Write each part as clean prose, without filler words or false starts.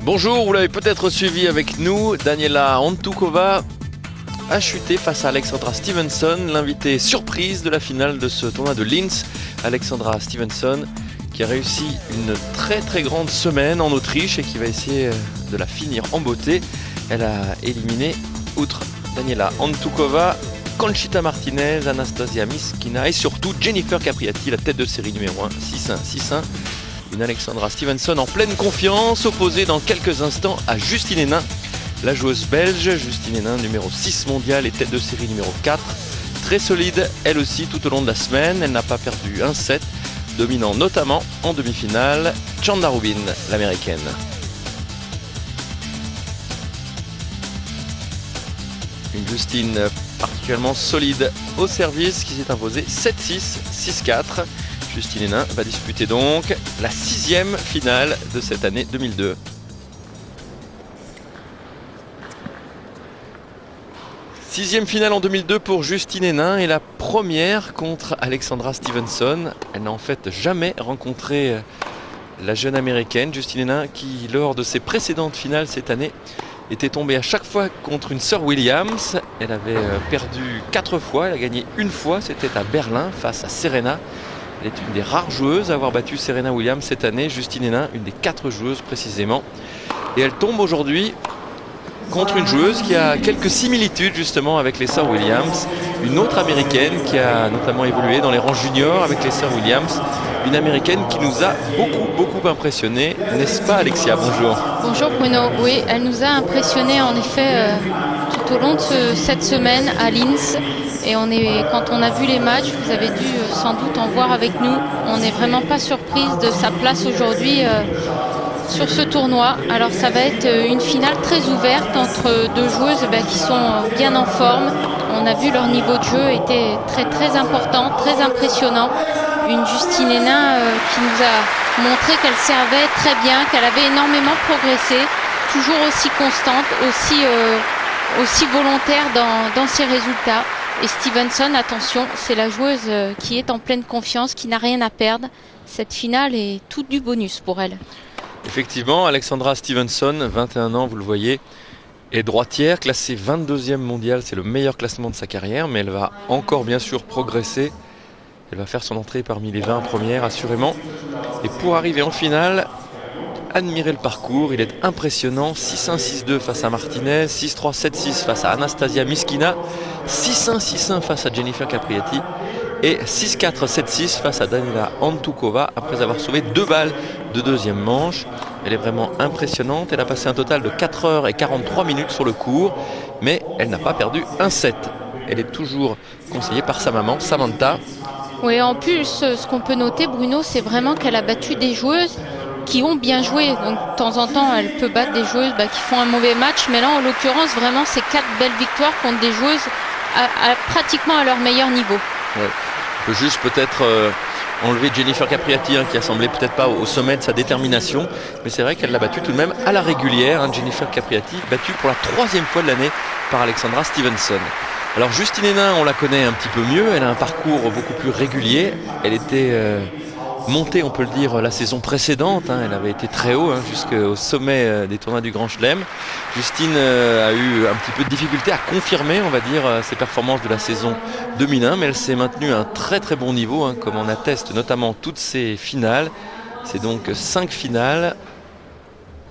Bonjour, vous l'avez peut-être suivi avec nous, Daniela Hantuchová a chuté face à Alexandra Stevenson, l'invitée surprise de la finale de ce tournoi de Linz. Alexandra Stevenson qui a réussi une très grande semaine en Autriche et qui va essayer de la finir en beauté. Elle a éliminé, outre Daniela Hantuchová, Conchita Martinez, Anastasia Miskina et surtout Jennifer Capriati, la tête de série numéro 1, 6-1, 6-1. Une Alexandra Stevenson en pleine confiance, opposée dans quelques instants à Justine Henin, la joueuse belge. Justine Henin, numéro 6 mondial et tête de série numéro 4. Très solide, elle aussi, tout au long de la semaine. Elle n'a pas perdu un set, dominant notamment en demi-finale Chanda Rubin, l'américaine. Une Justine particulièrement solide au service qui s'est imposée 7-6, 6-4. Justine Henin va disputer donc la 6e finale de cette année 2002. Sixième finale en 2002 pour Justine Henin et la première contre Alexandra Stevenson. Elle n'a en fait jamais rencontré la jeune américaine Justine Henin qui, lors de ses précédentes finales cette année, était tombée à chaque fois contre une sœur Williams. Elle avait perdu 4 fois, elle a gagné une fois, c'était à Berlin face à Serena. Elle est une des rares joueuses à avoir battu Serena Williams cette année. Justine Henin, une des 4 joueuses précisément. Et elle tombe aujourd'hui contre une joueuse qui a quelques similitudes justement avec les sœurs Williams. Une autre américaine qui a notamment évolué dans les rangs juniors avec les sœurs Williams. Une américaine qui nous a beaucoup impressionné, n'est-ce pas Alexia? Bonjour. Bonjour Bruno, oui, elle nous a impressionné en effet tout au long de cette semaine à Linz. Et quand on a vu les matchs, vous avez dû sans doute en voir avec nous, on n'est vraiment pas surprise de sa place aujourd'hui sur ce tournoi. Alors ça va être une finale très ouverte entre deux joueuses qui sont bien en forme. On a vu leur niveau de jeu était très important, très impressionnant. Une Justine Henin qui nous a montré qu'elle servait très bien, qu'elle avait énormément progressé, toujours aussi constante, aussi volontaire dans ses résultats. Et Stevenson, attention, c'est la joueuse qui est en pleine confiance, qui n'a rien à perdre. Cette finale est tout du bonus pour elle. Effectivement, Alexandra Stevenson, 21 ans, vous le voyez, est droitière, classée 22e mondiale. C'est le meilleur classement de sa carrière, mais elle va encore bien sûr progresser. Elle va faire son entrée parmi les 20 premières, assurément. Et pour arriver en finale, admirez le parcours, il est impressionnant. 6-1, 6-2 face à Martinez, 6-3, 7-6 face à Anastasia Miskina, 6-1, 6-1 face à Jennifer Capriati et 6-4, 7-6 face à Daniela Hantuchová après avoir sauvé 2 balles de deuxième manche. Elle est vraiment impressionnante. Elle a passé un total de 4h43 sur le court, mais elle n'a pas perdu un set. Elle est toujours conseillée par sa maman, Samantha. Oui, en plus, ce qu'on peut noter, Bruno, c'est vraiment qu'elle a battu des joueuses qui ont bien joué. Donc de temps en temps, elle peut battre des joueuses qui font un mauvais match. Mais là, en l'occurrence, vraiment, c'est 4 belles victoires contre des joueuses pratiquement à leur meilleur niveau. Ouais. On peut juste peut-être enlever Jennifer Capriati qui a semblé peut-être pas au sommet de sa détermination. Mais c'est vrai qu'elle l'a battue tout de même à la régulière. Jennifer Capriati, battue pour la 3e fois de l'année par Alexandra Stevenson. Alors Justine Henin, on la connaît un petit peu mieux. Elle a un parcours beaucoup plus régulier. Elle était montée, on peut le dire, la saison précédente. Elle avait été très haut jusqu'au sommet des tournois du Grand Chelem. Justine a eu un petit peu de difficulté à confirmer, on va dire, ses performances de la saison 2001, mais elle s'est maintenue à un très bon niveau, comme on atteste notamment toutes ses finales. C'est donc 5 finales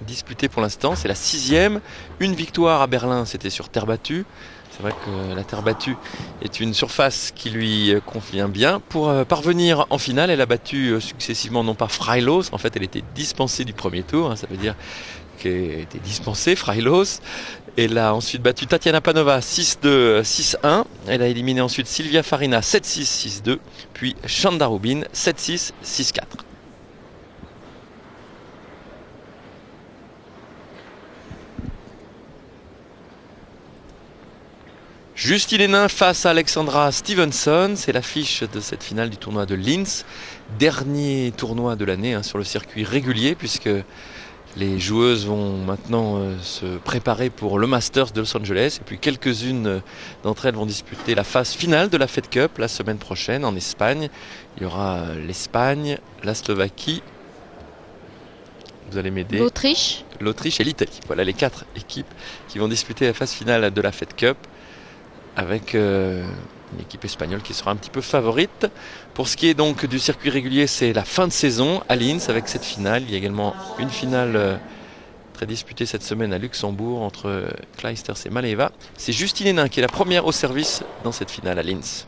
disputées pour l'instant. C'est la 6e. Une victoire à Berlin, c'était sur terre battue. C'est vrai que la terre battue est une surface qui lui convient bien. Pour parvenir en finale, elle a battu successivement non pas Freilos, en fait elle était dispensée du premier tour, ça veut dire qu'elle était dispensée, Freilos. Elle a ensuite battu Tatiana Panova 6-2, 6-1. Elle a éliminé ensuite Silvia Farina 7-6, 6-2, puis Chanda Rubin 7-6, 6-4. Justine Henin face à Alexandra Stevenson, c'est l'affiche de cette finale du tournoi de Linz. Dernier tournoi de l'année sur le circuit régulier, puisque les joueuses vont maintenant se préparer pour le Masters de Los Angeles. Et puis quelques-unes d'entre elles vont disputer la phase finale de la Fed Cup la semaine prochaine en Espagne. Il y aura l'Espagne, la Slovaquie, Vous allez m'aider. L'Autriche. L'Autriche et l'Italie. Voilà les 4 équipes qui vont disputer la phase finale de la Fed Cup avec une équipe espagnole qui sera un petit peu favorite. Pour ce qui est donc du circuit régulier, c'est la fin de saison à Linz avec cette finale. Il y a également une finale très disputée cette semaine à Luxembourg entre Clijsters et Maleeva. C'est Justine Henin qui est la première au service dans cette finale à Linz.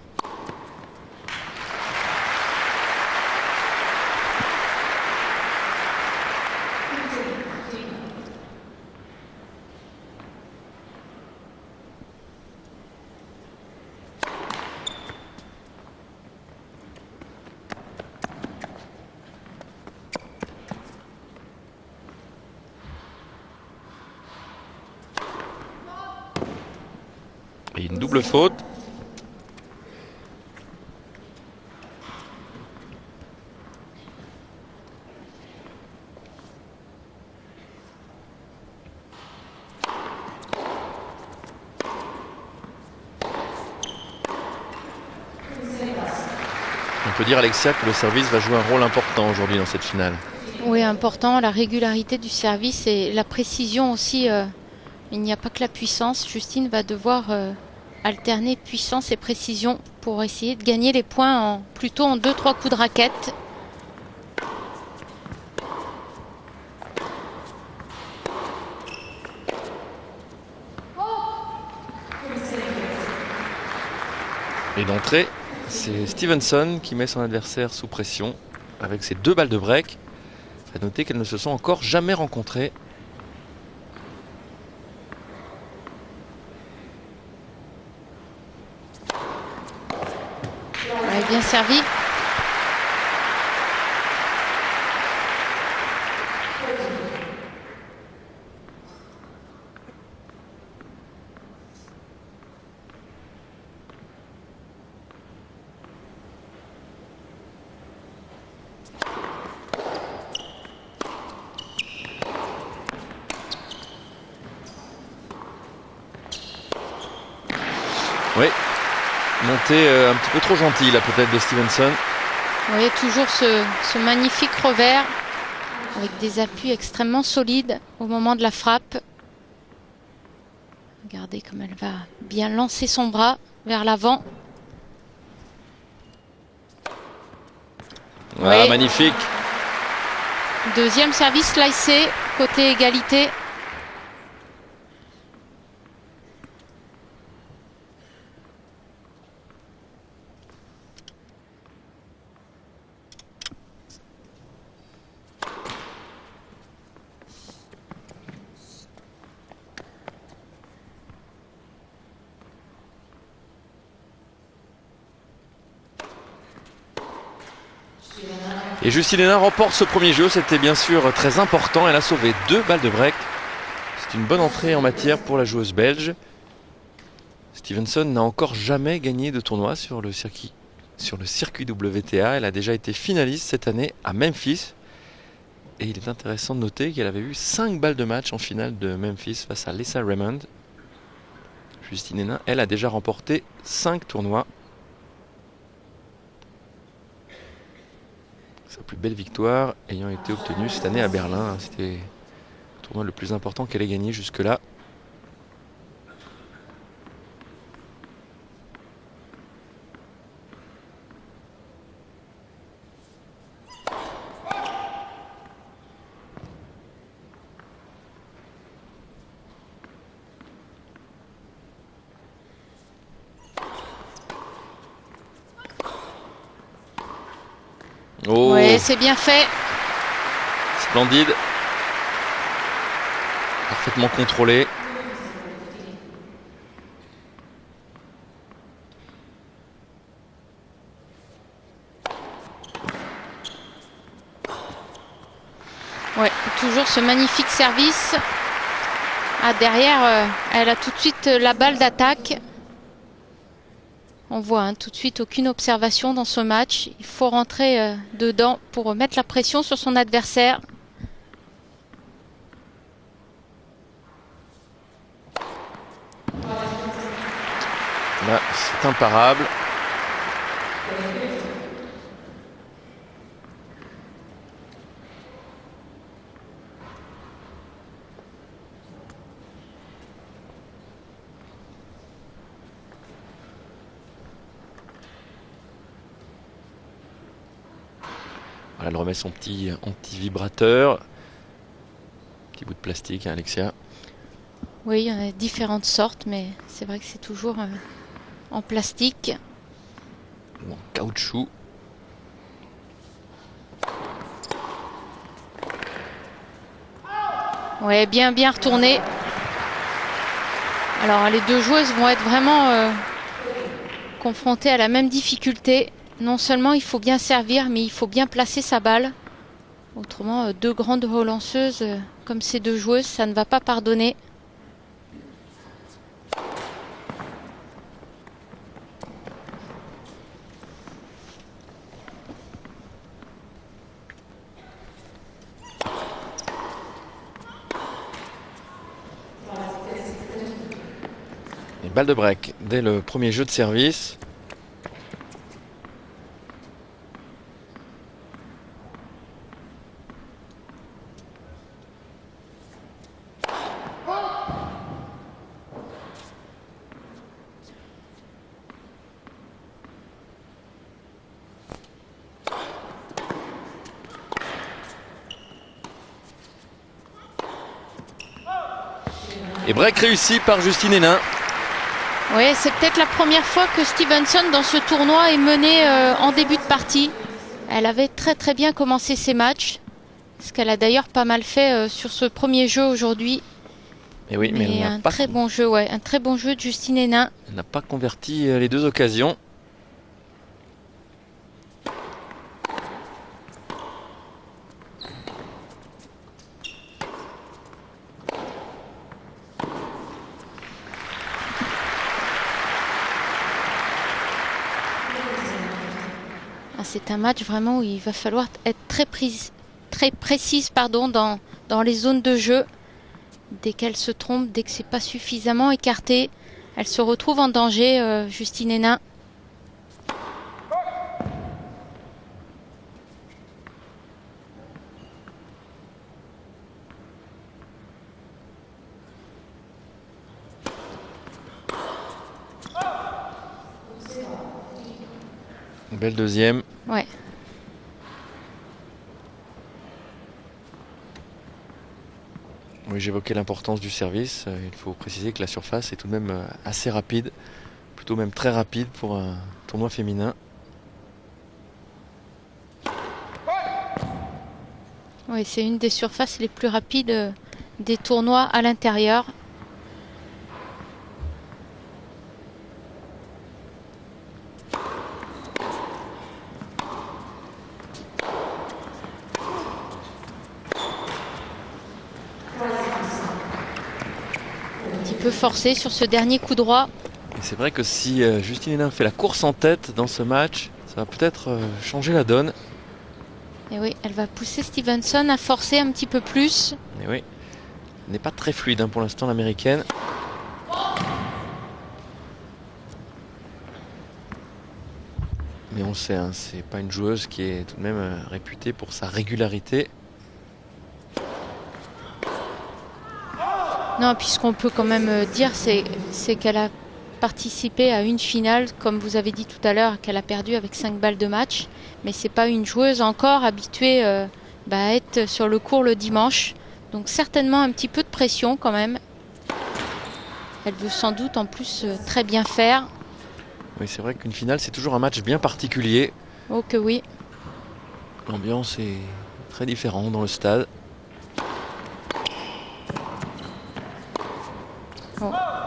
Et une double faute. On peut dire, Alexia, que le service va jouer un rôle important aujourd'hui dans cette finale. Oui, important, la régularité du service et la précision aussi. Il n'y a pas que la puissance. Justine va devoir alterner puissance et précision pour essayer de gagner les points plutôt en 2-3 coups de raquette. Et d'entrée, c'est Stevenson qui met son adversaire sous pression avec ses 2 balles de break. À noter qu'elles ne se sont encore jamais rencontrées. Ouais, bien servi. Oui, montée un petit peu trop gentille là peut-être de Stevenson. Oui, toujours ce magnifique revers avec des appuis extrêmement solides au moment de la frappe. Regardez comme elle va bien lancer son bras vers l'avant. Ah, oui. Magnifique. Deuxième service slicé, côté égalité. Et Justine Henin remporte ce premier jeu, c'était bien sûr très important. Elle a sauvé 2 balles de break. C'est une bonne entrée en matière pour la joueuse belge. Stevenson n'a encore jamais gagné de tournoi sur le circuit WTA. Elle a déjà été finaliste cette année à Memphis. Et il est intéressant de noter qu'elle avait eu 5 balles de match en finale de Memphis face à Lisa Raymond. Justine Henin, elle a déjà remporté 5 tournois. Sa plus belle victoire ayant été obtenue cette année à Berlin. C'était le tournoi le plus important qu'elle ait gagné jusque-là. Oh. Oui, c'est bien fait. Splendide. Parfaitement contrôlé. Ouais, toujours ce magnifique service. Ah, derrière, elle a tout de suite la balle d'attaque. On voit hein, tout de suite aucune observation dans ce match. Il faut rentrer dedans pour mettre la pression sur son adversaire. Là, c'est imparable. Voilà, elle remet son petit anti-vibrateur. Petit bout de plastique, hein, Alexia. Oui, il y en a différentes sortes, mais c'est vrai que c'est toujours en plastique. Ou en caoutchouc. Ouais, bien retourné. Alors les deux joueuses vont être vraiment confrontées à la même difficulté. Non seulement il faut bien servir, mais il faut bien placer sa balle. Autrement, deux grandes relanceuses comme ces deux joueuses, ça ne va pas pardonner. Et balle de break dès le premier jeu de service. Et break réussi par Justine Hénin. Oui, c'est peut-être la première fois que Stevenson dans ce tournoi est menée en début de partie. Elle avait très bien commencé ses matchs, ce qu'elle a d'ailleurs pas mal fait sur ce premier jeu aujourd'hui. Et oui, mais elle un très bon jeu, ouais, un très bon jeu de Justine Hénin. Elle n'a pas converti les deux occasions. C'est un match vraiment où il va falloir être très précise dans les zones de jeu. Dès qu'elle se trompe, dès que c'est pas suffisamment écarté, elle se retrouve en danger, Justine Hénin. Belle deuxième. Ouais. Oui, j'évoquais l'importance du service. Il faut préciser que la surface est tout de même assez rapide, plutôt même très rapide pour un tournoi féminin. Oui, c'est une des surfaces les plus rapides des tournois à l'intérieur. Peu forcé sur ce dernier coup droit. C'est vrai que si Justine Hénin fait la course en tête dans ce match, ça va peut-être changer la donne. Et oui, elle va pousser Stevenson à forcer un petit peu plus. Et oui, elle n'est pas très fluide pour l'instant, l'américaine. Mais on sait, c'est pas une joueuse qui est tout de même réputée pour sa régularité. Non, puis ce qu'on peut quand même dire, c'est qu'elle a participé à une finale, comme vous avez dit tout à l'heure, qu'elle a perdu avec 5 balles de match. Mais c'est pas une joueuse encore habituée à être sur le court le dimanche. Donc certainement un petit peu de pression quand même. Elle veut sans doute en plus très bien faire. Oui, c'est vrai qu'une finale, c'est toujours un match bien particulier. Oh que oui. L'ambiance est très différente dans le stade.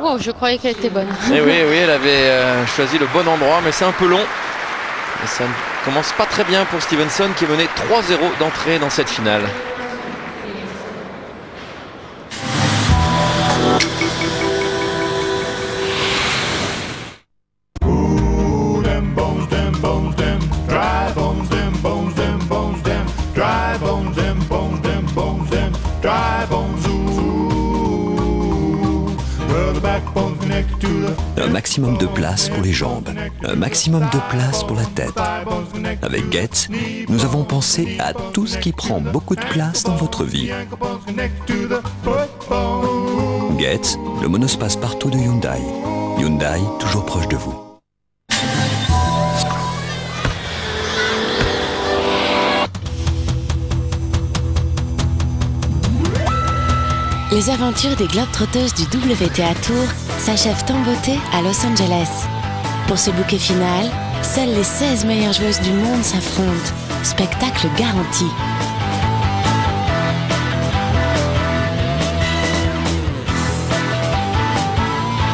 Oh, je croyais qu'elle était bonne. Et oui, elle avait choisi le bon endroit, mais c'est un peu long. Et ça ne commence pas très bien pour Stevenson qui est mené 3-0 d'entrée dans cette finale. Un maximum de place pour les jambes, un maximum de place pour la tête. Avec Getz, nous avons pensé à tout ce qui prend beaucoup de place dans votre vie. Getz, le monospace partout de Hyundai. Hyundai, toujours proche de vous. Les aventures des globetrotteuses du WTA Tour s'achèvent en beauté à Los Angeles. Pour ce bouquet final, seules les 16 meilleures joueuses du monde s'affrontent. Spectacle garanti.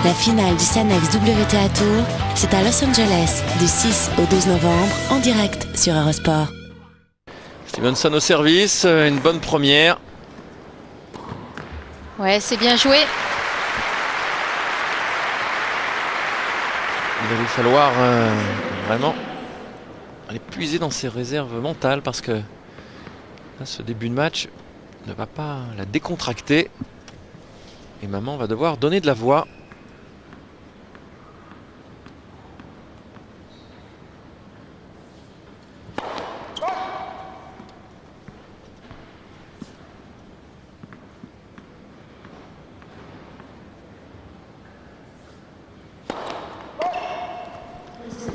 La finale du Sanex WTA Tour, c'est à Los Angeles du 6 au 12 novembre en direct sur Eurosport. Stevenson au service, une bonne première. Ouais, c'est bien joué. Il va lui falloir vraiment aller puiser dans ses réserves mentales parce que là, ce début de match ne va pas la décontracter. Et maman va devoir donner de la voix.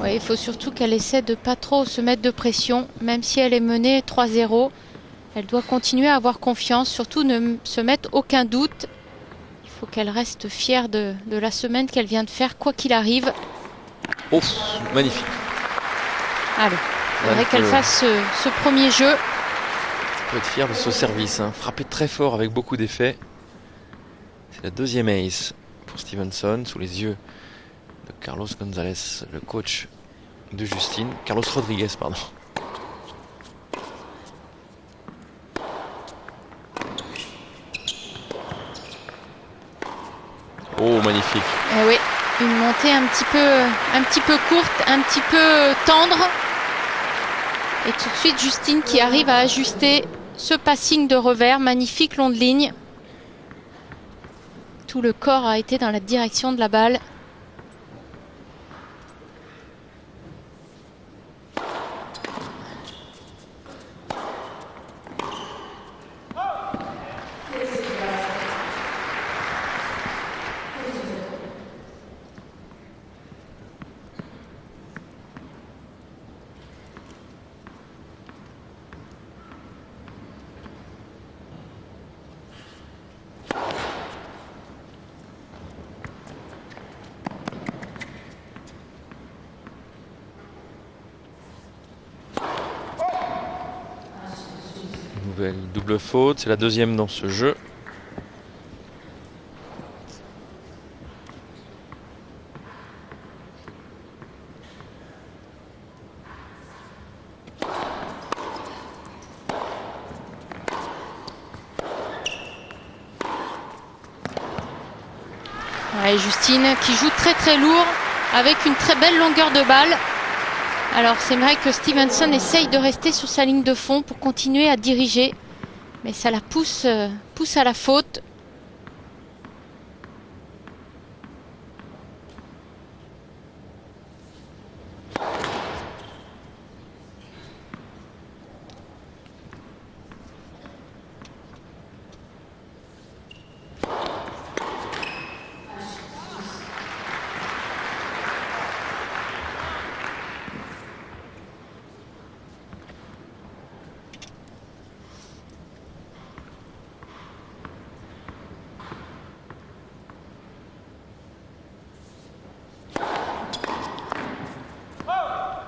Ouais, il faut surtout qu'elle essaie de pas trop se mettre de pression, même si elle est menée 3-0. Elle doit continuer à avoir confiance, surtout ne se mettre aucun doute. Il faut qu'elle reste fière de la semaine qu'elle vient de faire, quoi qu'il arrive. Oh, magnifique. Allez, il faudrait qu'elle fasse ce premier jeu. On peut être fier de ce service, hein. Frappé très fort avec beaucoup d'effets. C'est la deuxième ace pour Stevenson, sous les yeux de Carlos González, le coach de Justine. Carlos Rodriguez, pardon. Oh, magnifique. Eh oui, une montée un petit peu courte, un petit peu tendre. Et tout de suite, Justine qui arrive à ajuster ce passing de revers. Magnifique long de ligne. Tout le corps a été dans la direction de la balle. Nouvelle double faute, c'est la deuxième dans ce jeu. Ouais, Justine qui joue très lourd avec une très belle longueur de balle. Alors c'est vrai que Stevenson essaye de rester sur sa ligne de fond pour continuer à diriger. Mais ça la pousse à la faute.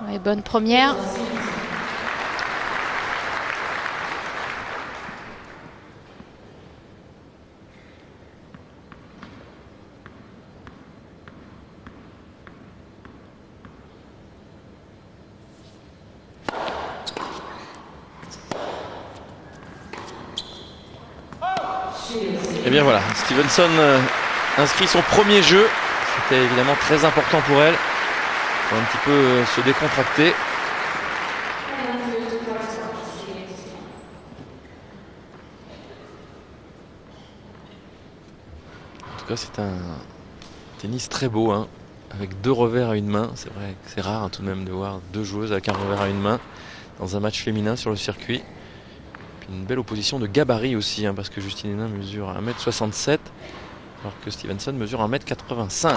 Ouais, bonne première. Et bien voilà, Stevenson inscrit son premier jeu. C'était évidemment très important pour elle. Pour un petit peu se décontracter. En tout cas, c'est un tennis très beau, hein, avec deux revers à une main. C'est vrai que c'est rare, hein, tout de même de voir deux joueuses avec un revers à une main dans un match féminin sur le circuit. Puis une belle opposition de gabarit aussi, hein, parce que Justine Henin mesure 1m67 alors que Stevenson mesure 1m85.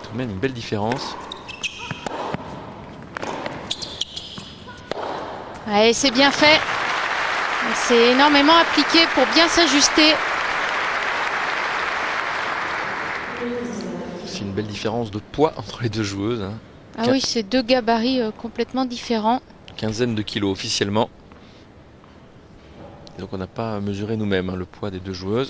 Tout de même une belle différence. Ouais, c'est bien fait. C'est énormément appliqué pour bien s'ajuster. aussi une belle différence de poids entre les deux joueuses. Hein. Ah oui, c'est deux gabarits complètement différents. Quinzaine de kilos officiellement. Et donc on n'a pas mesuré nous-mêmes le poids des deux joueuses.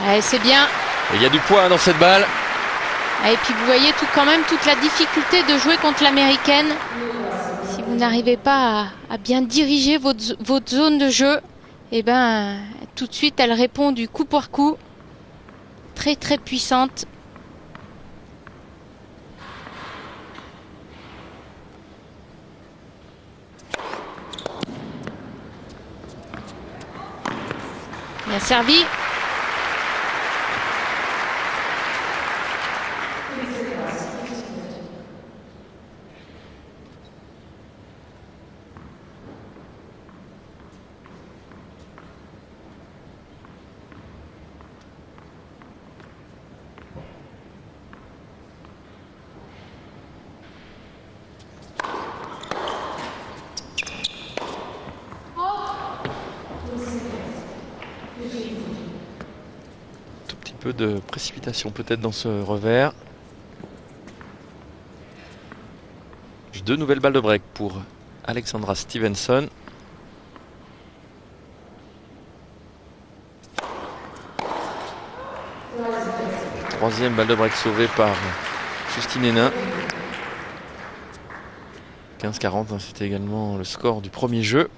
Allez, c'est bien. Et il y a du poids dans cette balle. Et puis vous voyez quand même toute la difficulté de jouer contre l'américaine. Si vous n'arrivez pas à bien diriger votre zone de jeu, et ben tout de suite elle répond du coup pour coup. Très très puissante. Bien servi. Peu de précipitation peut-être dans ce revers. Deux nouvelles balles de break pour Alexandra Stevenson. Troisième balle de break sauvée par Justine Henin. 15-40, c'était également le score du premier jeu.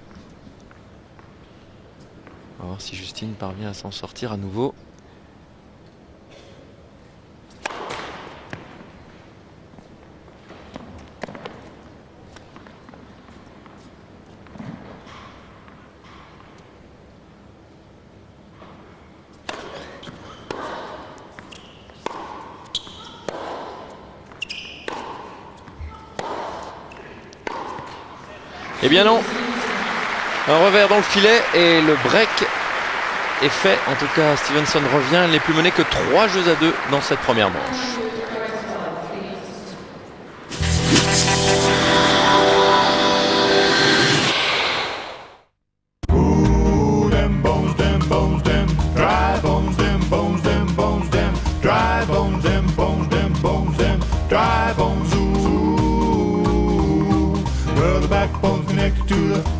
On va voir si Justine parvient à s'en sortir à nouveau. Eh bien non, un revers dans le filet et le break est fait. En tout cas, Stevenson revient. Elle n'est plus menée que 3 jeux à 2 dans cette première manche.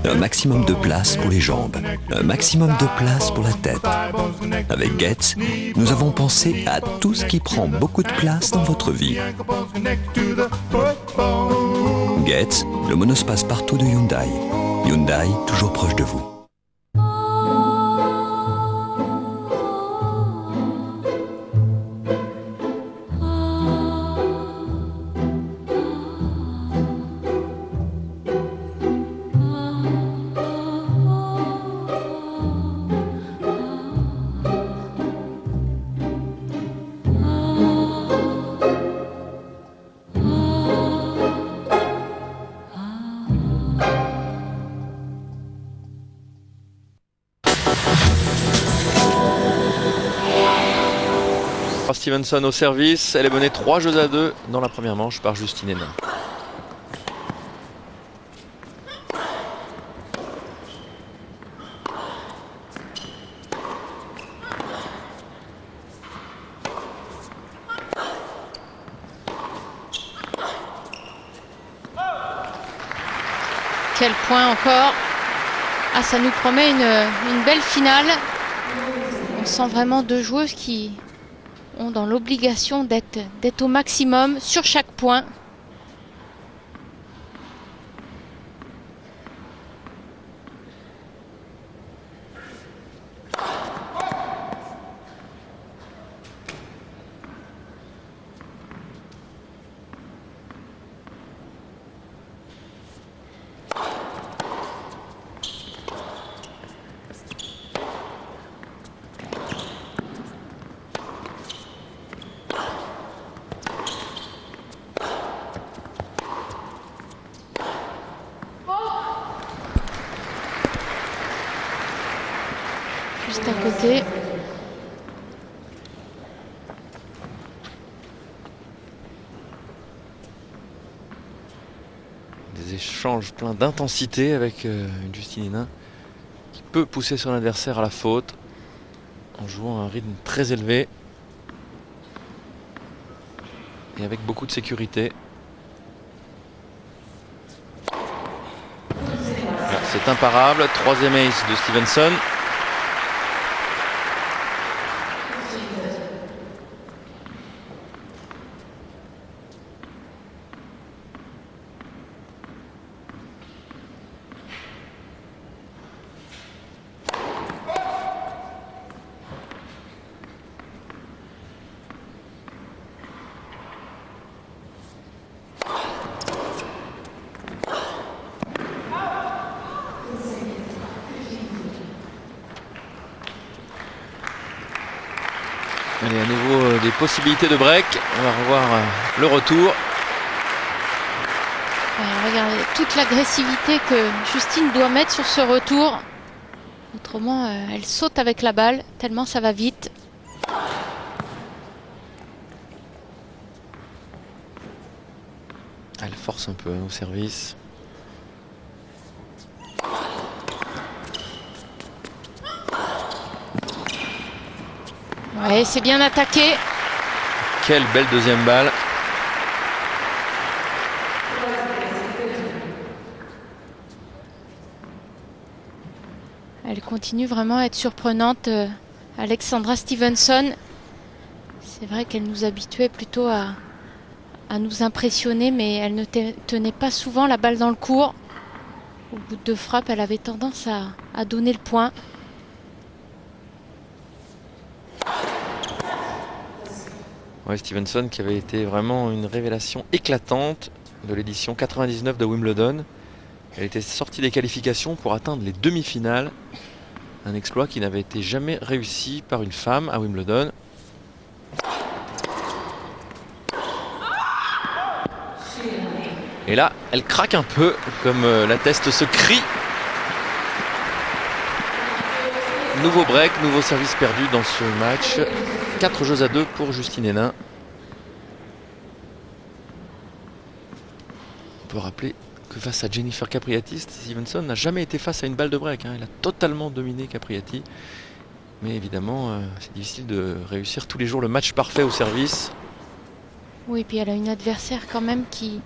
Un maximum de place pour les jambes, un maximum de place pour la tête. Avec Getz, nous avons pensé à tout ce qui prend beaucoup de place dans votre vie. Getz, le monospace partout de Hyundai. Hyundai, toujours proche de vous. Stevenson au service, elle est menée 3 jeux à 2 dans la première manche par Justine Henin. Quel point encore. Ah, ça nous promet une belle finale. On sent vraiment deux joueuses qui ont dans l'obligation d'être au maximum sur chaque point. Juste à côté. des échanges pleins d'intensité avec une Justine Henin qui peut pousser son adversaire à la faute en jouant à un rythme très élevé et avec beaucoup de sécurité. C'est imparable, troisième ace de Stevenson. Allez, à nouveau des possibilités de break. On va revoir le retour. Regardez toute l'agressivité que Justine doit mettre sur ce retour. Autrement, elle saute avec la balle, tellement ça va vite. Elle force un peu au service. Ouais, c'est bien attaqué. Quelle belle deuxième balle. Elle continue vraiment à être surprenante, Alexandra Stevenson. C'est vrai qu'elle nous habituait plutôt à nous impressionner, mais elle ne tenait pas souvent la balle dans le court. Au bout de 2 frappes, elle avait tendance à donner le point. Ouais, Stevenson qui avait été vraiment une révélation éclatante de l'édition 99 de Wimbledon. Elle était sortie des qualifications pour atteindre les demi-finales. Un exploit qui n'avait été jamais réussi par une femme à Wimbledon. Et là, elle craque un peu, comme l'atteste ce cri. Nouveau break, nouveau service perdu dans ce match. 4-2 pour Justine Henin. On peut rappeler que face à Jennifer Capriati, Stevenson n'a jamais été face à une balle de break. Elle a totalement dominé Capriati. Mais évidemment, c'est difficile de réussir tous les jours le match parfait au service. Oui, et puis elle a une adversaire quand même qui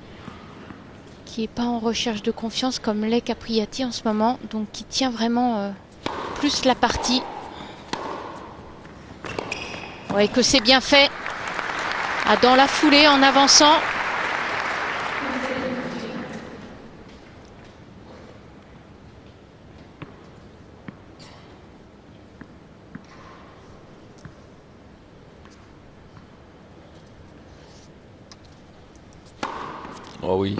est pas en recherche de confiance comme l'est Capriati en ce moment. Donc qui tient vraiment plus la partie. Oui, que c'est bien fait. Dans la foulée, en avançant. Oh oui.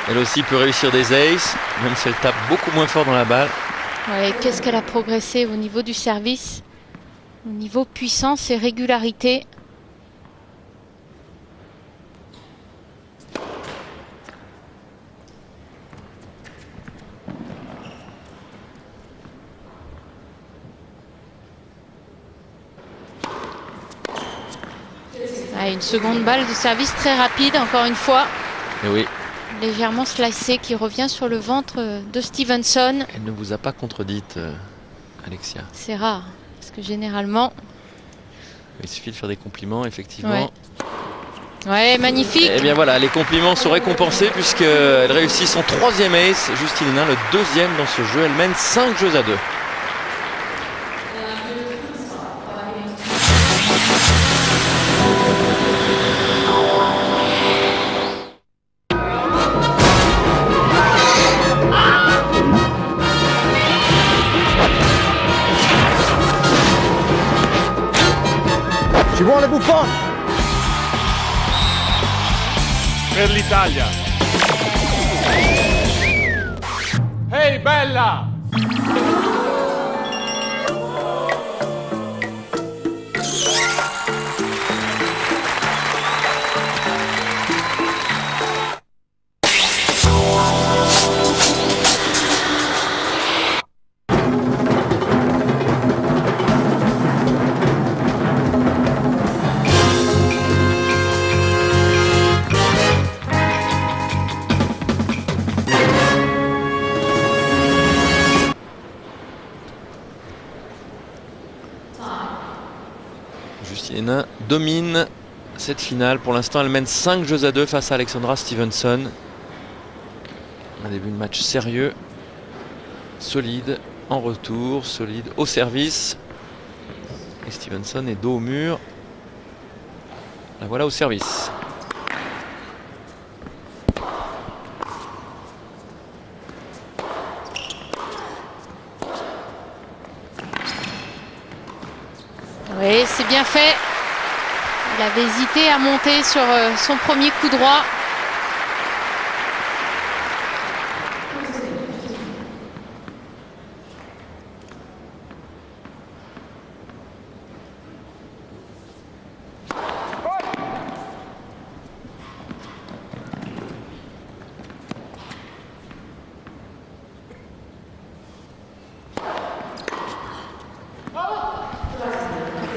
Elle aussi peut réussir des aces, même si elle tape beaucoup moins fort dans la balle. Ouais, qu'est-ce qu'elle a progressé au niveau du service, au niveau puissance et régularité. Une seconde balle de service très rapide, encore une fois. Et oui. Légèrement slicée qui revient sur le ventre de Stevenson. Elle ne vous a pas contredite, Alexia. C'est rare, parce que généralement... Il suffit de faire des compliments, effectivement. Ouais, magnifique. Et bien voilà, les compliments sont récompensés puisqu'elle réussit son 3e ace. Justine Henin, le 2e dans ce jeu. Elle mène 5-2. Ci vuole Buffon per l'Italia. Ehi, bella! Justine Hénin domine cette finale. Pour l'instant, elle mène 5-2 face à Alexandra Stevenson. Un début de match sérieux, solide en retour, solide au service. Et Stevenson est dos au mur. La voilà au service. Oui, c'est bien fait. Il avait hésité à monter sur son premier coup droit.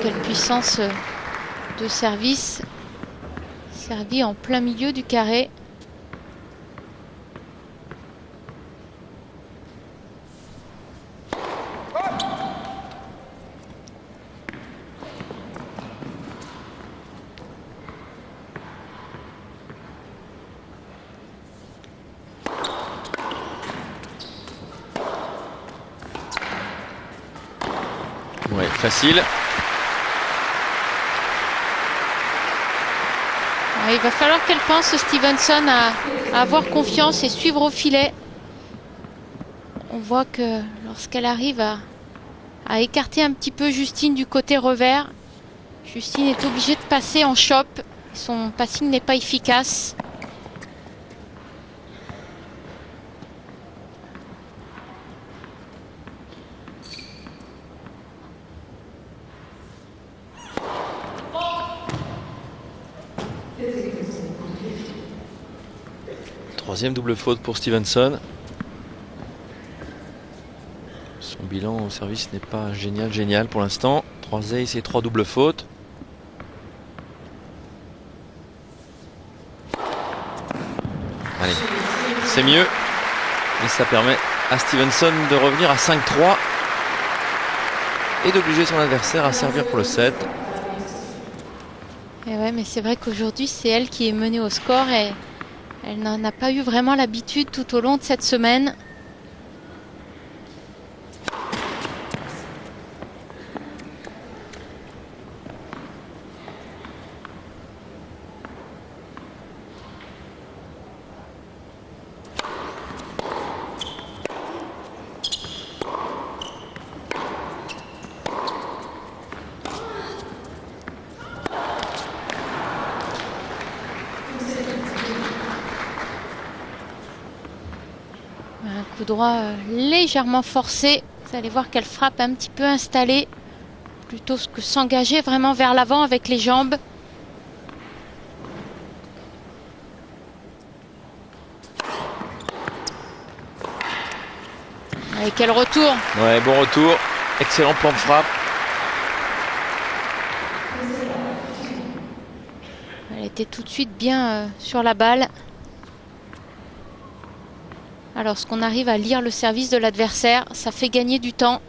Quelle puissance de service, servi en plein milieu du carré. Ouais, facile. Il va falloir qu'elle pense, Stevenson, à avoir confiance et suivre au filet. On voit que lorsqu'elle arrive à écarter un petit peu Justine du côté revers, Justine est obligée de passer en chop. Son passing n'est pas efficace. Troisième double faute pour Stevenson. Son bilan au service n'est pas génial pour l'instant. 3 aces et 3 doubles fautes. Allez, c'est mieux. Et ça permet à Stevenson de revenir à 5-3 et d'obliger son adversaire à servir pour le 7. Et ouais, mais c'est vrai qu'aujourd'hui, c'est elle qui est menée au score et elle n'en a pas eu vraiment l'habitude tout au long de cette semaine. Un coup droit légèrement forcé. Vous allez voir qu'elle frappe un petit peu installée plutôt que s'engager vraiment vers l'avant avec les jambes. Et quel retour! Ouais, bon retour. Excellent plan de frappe. Elle était tout de suite bien sur la balle. Alors, lorsqu'on arrive à lire le service de l'adversaire, ça fait gagner du temps.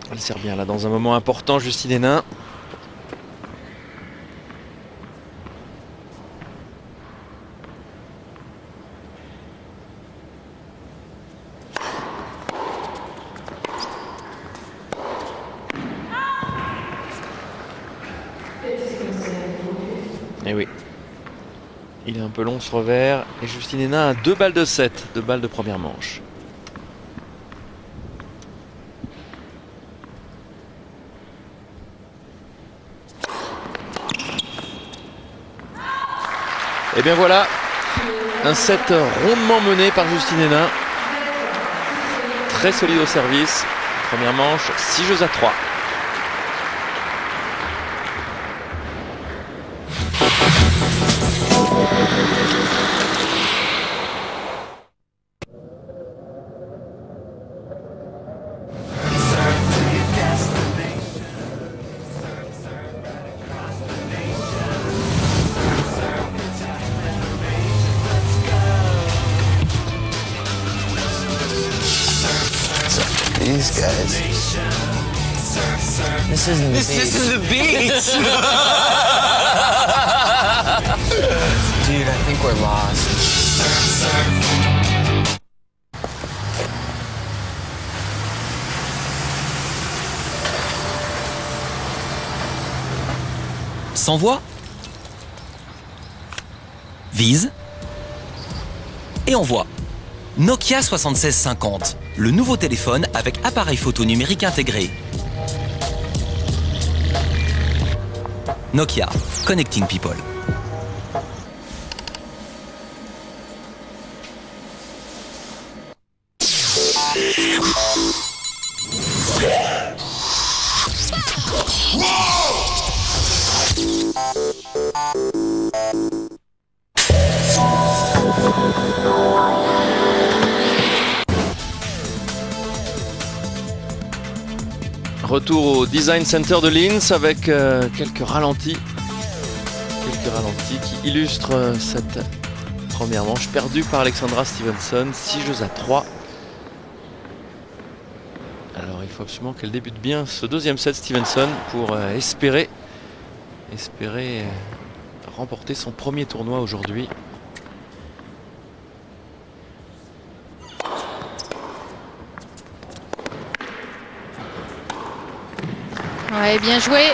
Elle sert bien là dans un moment important, Justine Hénin. Et oui, il est un peu long ce revers et Justine Hénin a 2 balles de 7, 2 balles de première manche. Et bien voilà, un set rondement mené par Justine Hénin. Très solide au service. Première manche, 6-3. these guys. This isn't the beach. Dude, I think we're lost. S'envoie, vise et envoie. Nokia 7650, le nouveau téléphone avec appareil photo numérique intégré. Nokia, Connecting People. Retour au Design Center de Linz avec quelques ralentis qui illustrent cette première manche perdue par Alexandra Stevenson, 6 jeux à 3. Alors il faut absolument qu'elle débute bien ce deuxième set, Stevenson, pour espérer remporter son premier tournoi aujourd'hui. Ouais, bien joué.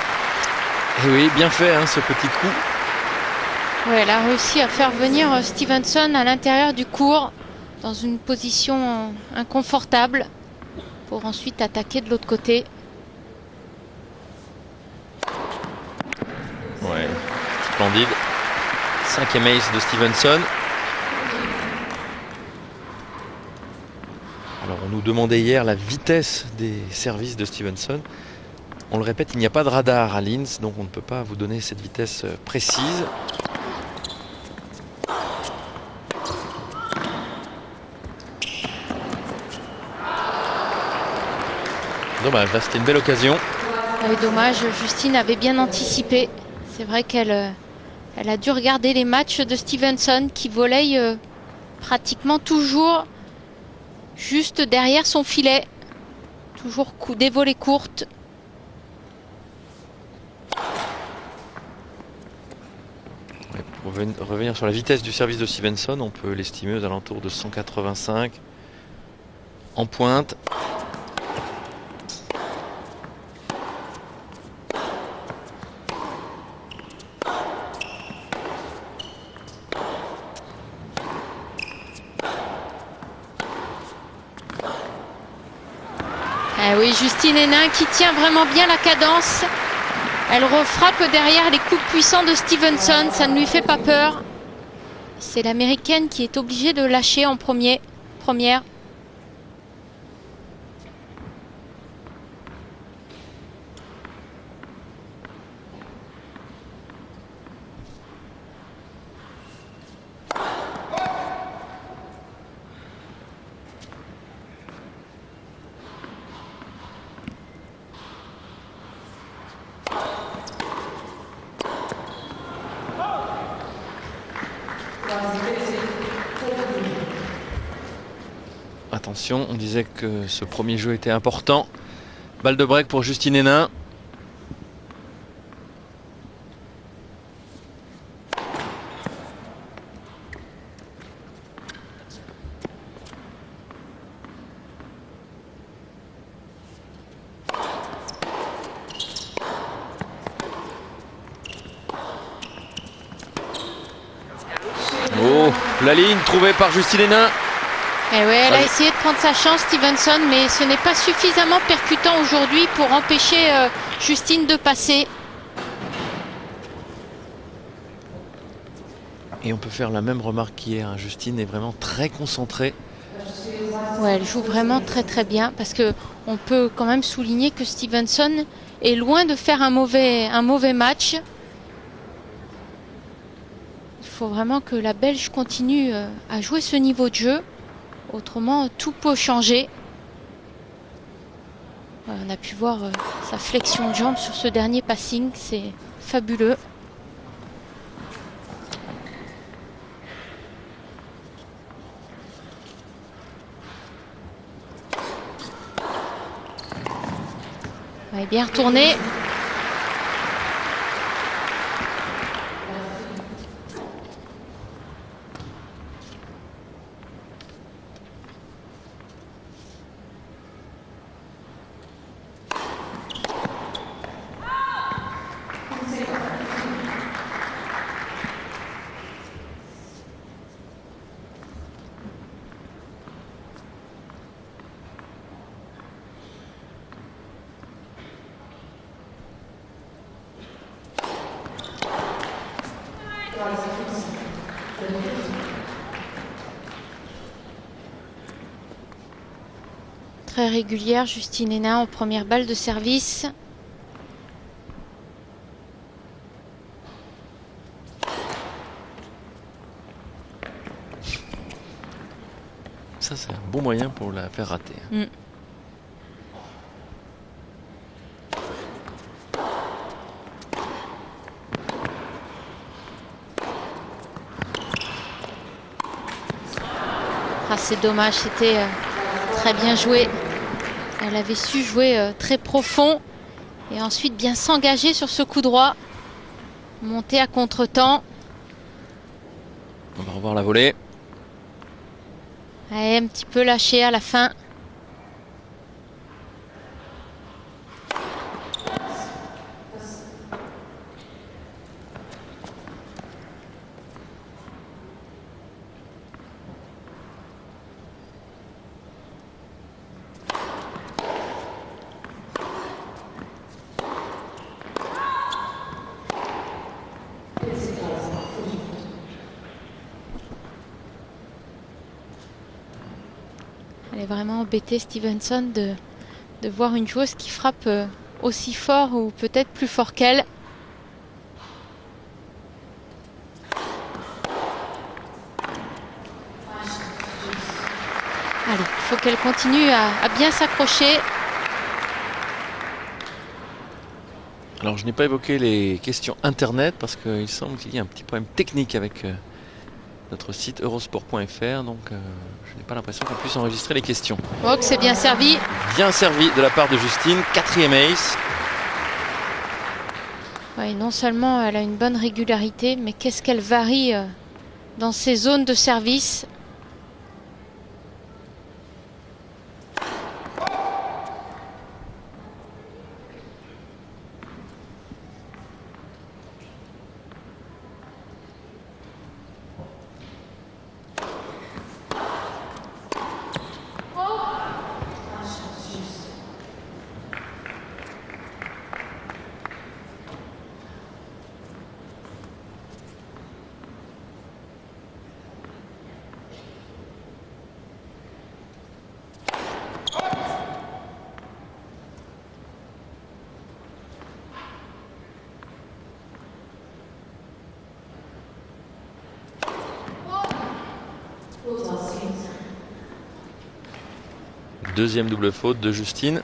Et oui, bien fait hein, ce petit coup. Ouais, elle a réussi à faire venir Stevenson à l'intérieur du court dans une position inconfortable pour ensuite attaquer de l'autre côté. Ouais, splendide. 5e ace de Stevenson. Alors on nous demandait hier la vitesse des services de Stevenson. On le répète, il n'y a pas de radar à Linz, donc on ne peut pas vous donner cette vitesse précise. Dommage, là c'était une belle occasion. Oui, dommage, Justine avait bien anticipé. C'est vrai qu'elle a dû regarder les matchs de Stevenson qui volaille pratiquement toujours juste derrière son filet. Toujours des volées courtes. Pour revenir sur la vitesse du service de Stevenson, on peut l'estimer aux alentours de 185 en pointe. Ah oui, Justine Henin qui tient vraiment bien la cadence. Elle refrappe derrière les coups puissants de Stevenson, ça ne lui fait pas peur. C'est l'américaine qui est obligée de lâcher en première. Attention, on disait que ce premier jeu était important. Balle de break pour Justine Henin. Oh, la ligne trouvée par Justine Henin. Et ouais, elle a essayé de prendre sa chance, Stevenson, mais ce n'est pas suffisamment percutant aujourd'hui pour empêcher Justine de passer. Et on peut faire la même remarque qu'hier, hein. Justine est vraiment très concentrée. Ouais, elle joue vraiment très très bien parce que on peut quand même souligner que Stevenson est loin de faire un mauvais match. Il faut vraiment que la Belge continue à jouer ce niveau de jeu. Autrement, tout peut changer. On a pu voir sa flexion de jambe sur ce dernier passing. C'est fabuleux. Elle est bien retournée. Très régulière, Justine Henin en première balle de service. Ça, c'est un bon moyen pour la faire rater. Ah, c'est dommage, c'était très bien joué. Elle avait su jouer très profond et ensuite bien s'engager sur ce coup droit. Monter à contre-temps. On va revoir la volée. Elle est un petit peu lâchée à la fin. Elle est vraiment embêtée, Stevenson, de voir une joueuse qui frappe aussi fort ou peut-être plus fort qu'elle. Allez, il faut qu'elle continue à bien s'accrocher. Alors, je n'ai pas évoqué les questions internet parce qu'il semble qu'il y ait un petit problème technique avec notre site eurosport.fr, donc je n'ai pas l'impression qu'on puisse enregistrer les questions. Oh, que c'est bien servi. Bien servi de la part de Justine, 4e ace. Ouais, non seulement elle a une bonne régularité, mais qu'est-ce qu'elle varie dans ses zones de service. Deuxième double faute de Justine.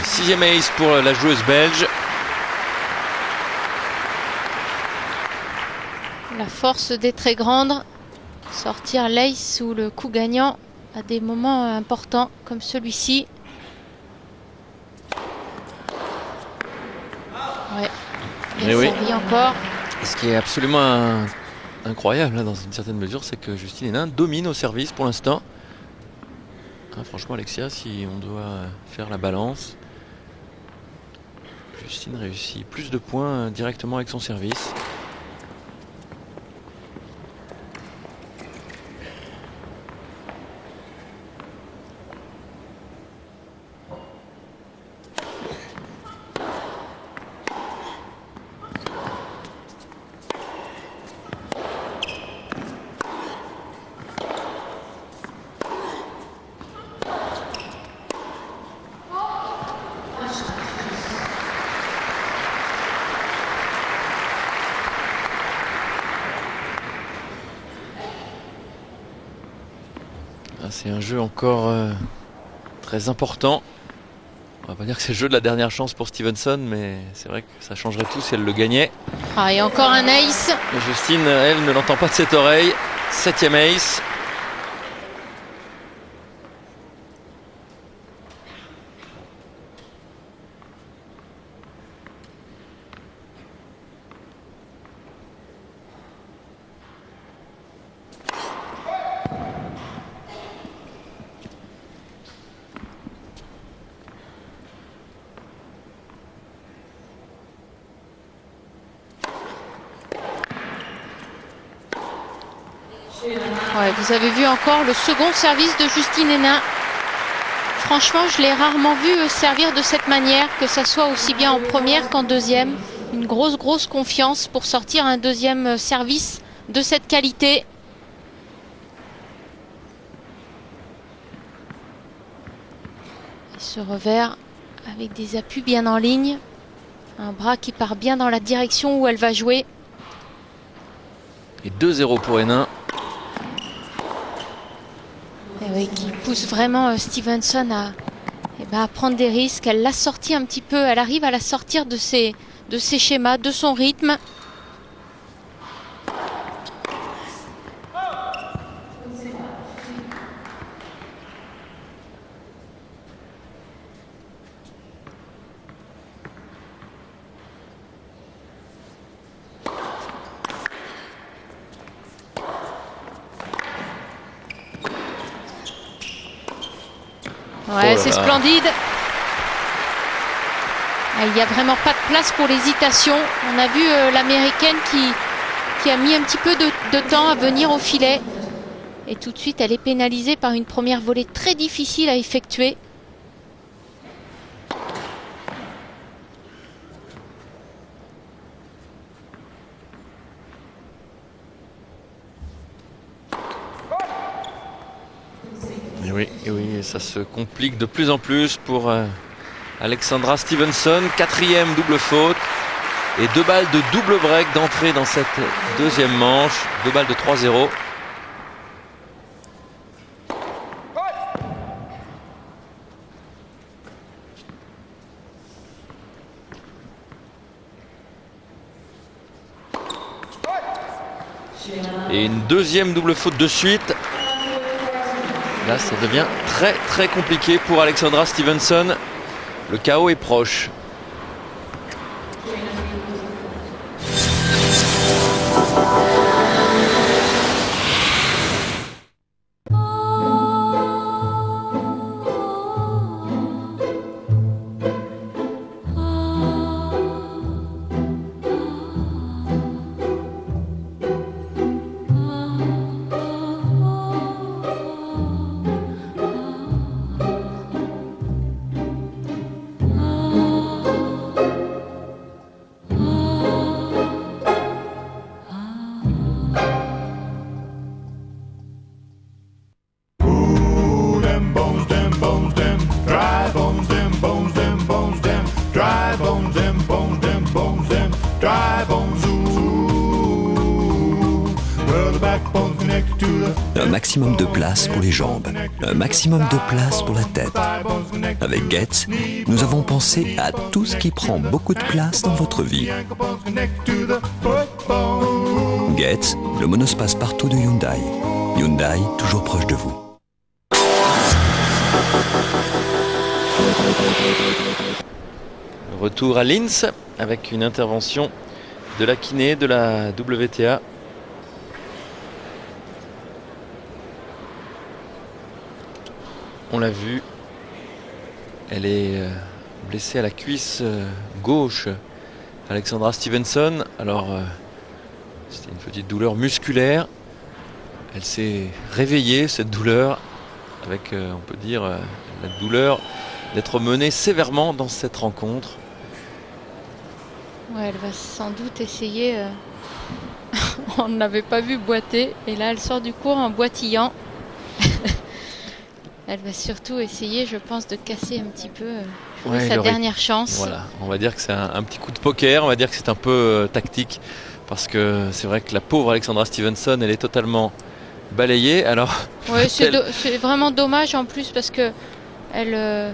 Sixième ace pour la joueuse belge. La force des très grandes. Sortir l'ace ou le coup gagnant à des moments importants comme celui-ci. Ouais, bien servi encore. Ce qui est absolument incroyable hein, dans une certaine mesure, c'est que Justine Henin domine au service pour l'instant. Hein, franchement, Alexia, si on doit faire la balance, Justine réussit plus de points directement avec son service. C'est un jeu encore très important. On va pas dire que c'est le jeu de la dernière chance pour Stevenson, mais c'est vrai que ça changerait tout si elle le gagnait. Ah, et encore un ace. Mais Justine, elle, ne l'entend pas de cette oreille. 7e ace. Ouais, vous avez vu encore le second service de Justine Henin. Franchement, je l'ai rarement vu servir de cette manière, que ça soit aussi bien en première qu'en deuxième. Une grosse confiance pour sortir un deuxième service de cette qualité. Et ce revers avec des appuis bien en ligne. Un bras qui part bien dans la direction où elle va jouer. Et 2-0 pour Henin. Et oui, qui pousse vraiment Stevenson à prendre des risques. Elle l'a sorti un petit peu, elle arrive à la sortir de ses schémas, de son rythme. Ouais, c'est splendide. Il n'y a vraiment pas de place pour l'hésitation. On a vu l'américaine qui a mis un petit peu de temps à venir au filet. Et tout de suite, elle est pénalisée par une première volée très difficile à effectuer. Et oui, ça se complique de plus en plus pour Alexandra Stevenson. 4e double faute et 2 balles de double break d'entrée dans cette deuxième manche. 2 balles de 3-0. Et une deuxième double faute de suite. Là, ça devient très compliqué pour Alexandra Stevenson. Le chaos est proche. Un maximum de place pour les jambes, un maximum de place pour la tête. Avec Getz, nous avons pensé à tout ce qui prend beaucoup de place dans votre vie. Getz, le monospace partout de Hyundai. Hyundai, toujours proche de vous. Retour à Linz avec une intervention de la kiné de la WTA. On l'a vu, elle est blessée à la cuisse gauche, Alexandra Stevenson. Alors, c'était une petite douleur musculaire. Elle s'est réveillée, cette douleur, avec, on peut dire, la douleur d'être menée sévèrement dans cette rencontre. Ouais, elle va sans doute essayer. On ne l'avait pas vu boiter, et là, elle sort du cours en boitillant. Elle va surtout essayer, je pense, de casser un petit peu sa dernière chance. Voilà, on va dire que c'est un petit coup de poker, on va dire que c'est un peu tactique, parce que c'est vrai que la pauvre Alexandra Stevenson, elle est totalement balayée. Alors, ouais, c'est vraiment dommage en plus, parce que elle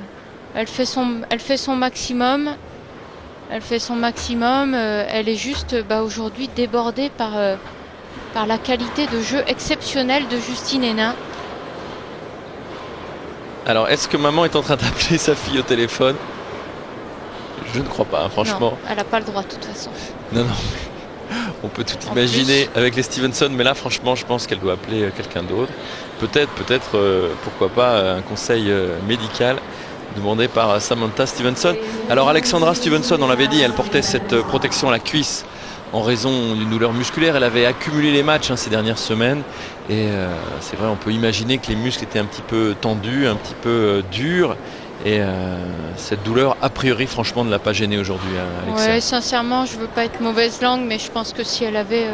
Elle fait son maximum. Elle fait son maximum. Elle est juste aujourd'hui débordée par la qualité de jeu exceptionnelle de Justine Henin. Alors, est-ce que maman est en train d'appeler sa fille au téléphone? Je ne crois pas, hein, franchement. Non, elle n'a pas le droit de toute façon. Non. On peut tout imaginer avec les Stevenson, mais là, franchement, je pense qu'elle doit appeler quelqu'un d'autre. Peut-être, pourquoi pas, un conseil médical demandé par Samantha Stevenson. Alors, Alexandra Stevenson, on l'avait dit, elle portait cette protection à la cuisse en raison d'une douleur musculaire. Elle avait accumulé les matchs ces dernières semaines. Et c'est vrai, on peut imaginer que les muscles étaient un petit peu tendus, un petit peu durs. Et cette douleur, a priori, franchement, ne l'a pas gênée aujourd'hui, Alexia. Ouais, sincèrement, je ne veux pas être mauvaise langue, mais je pense que si elle avait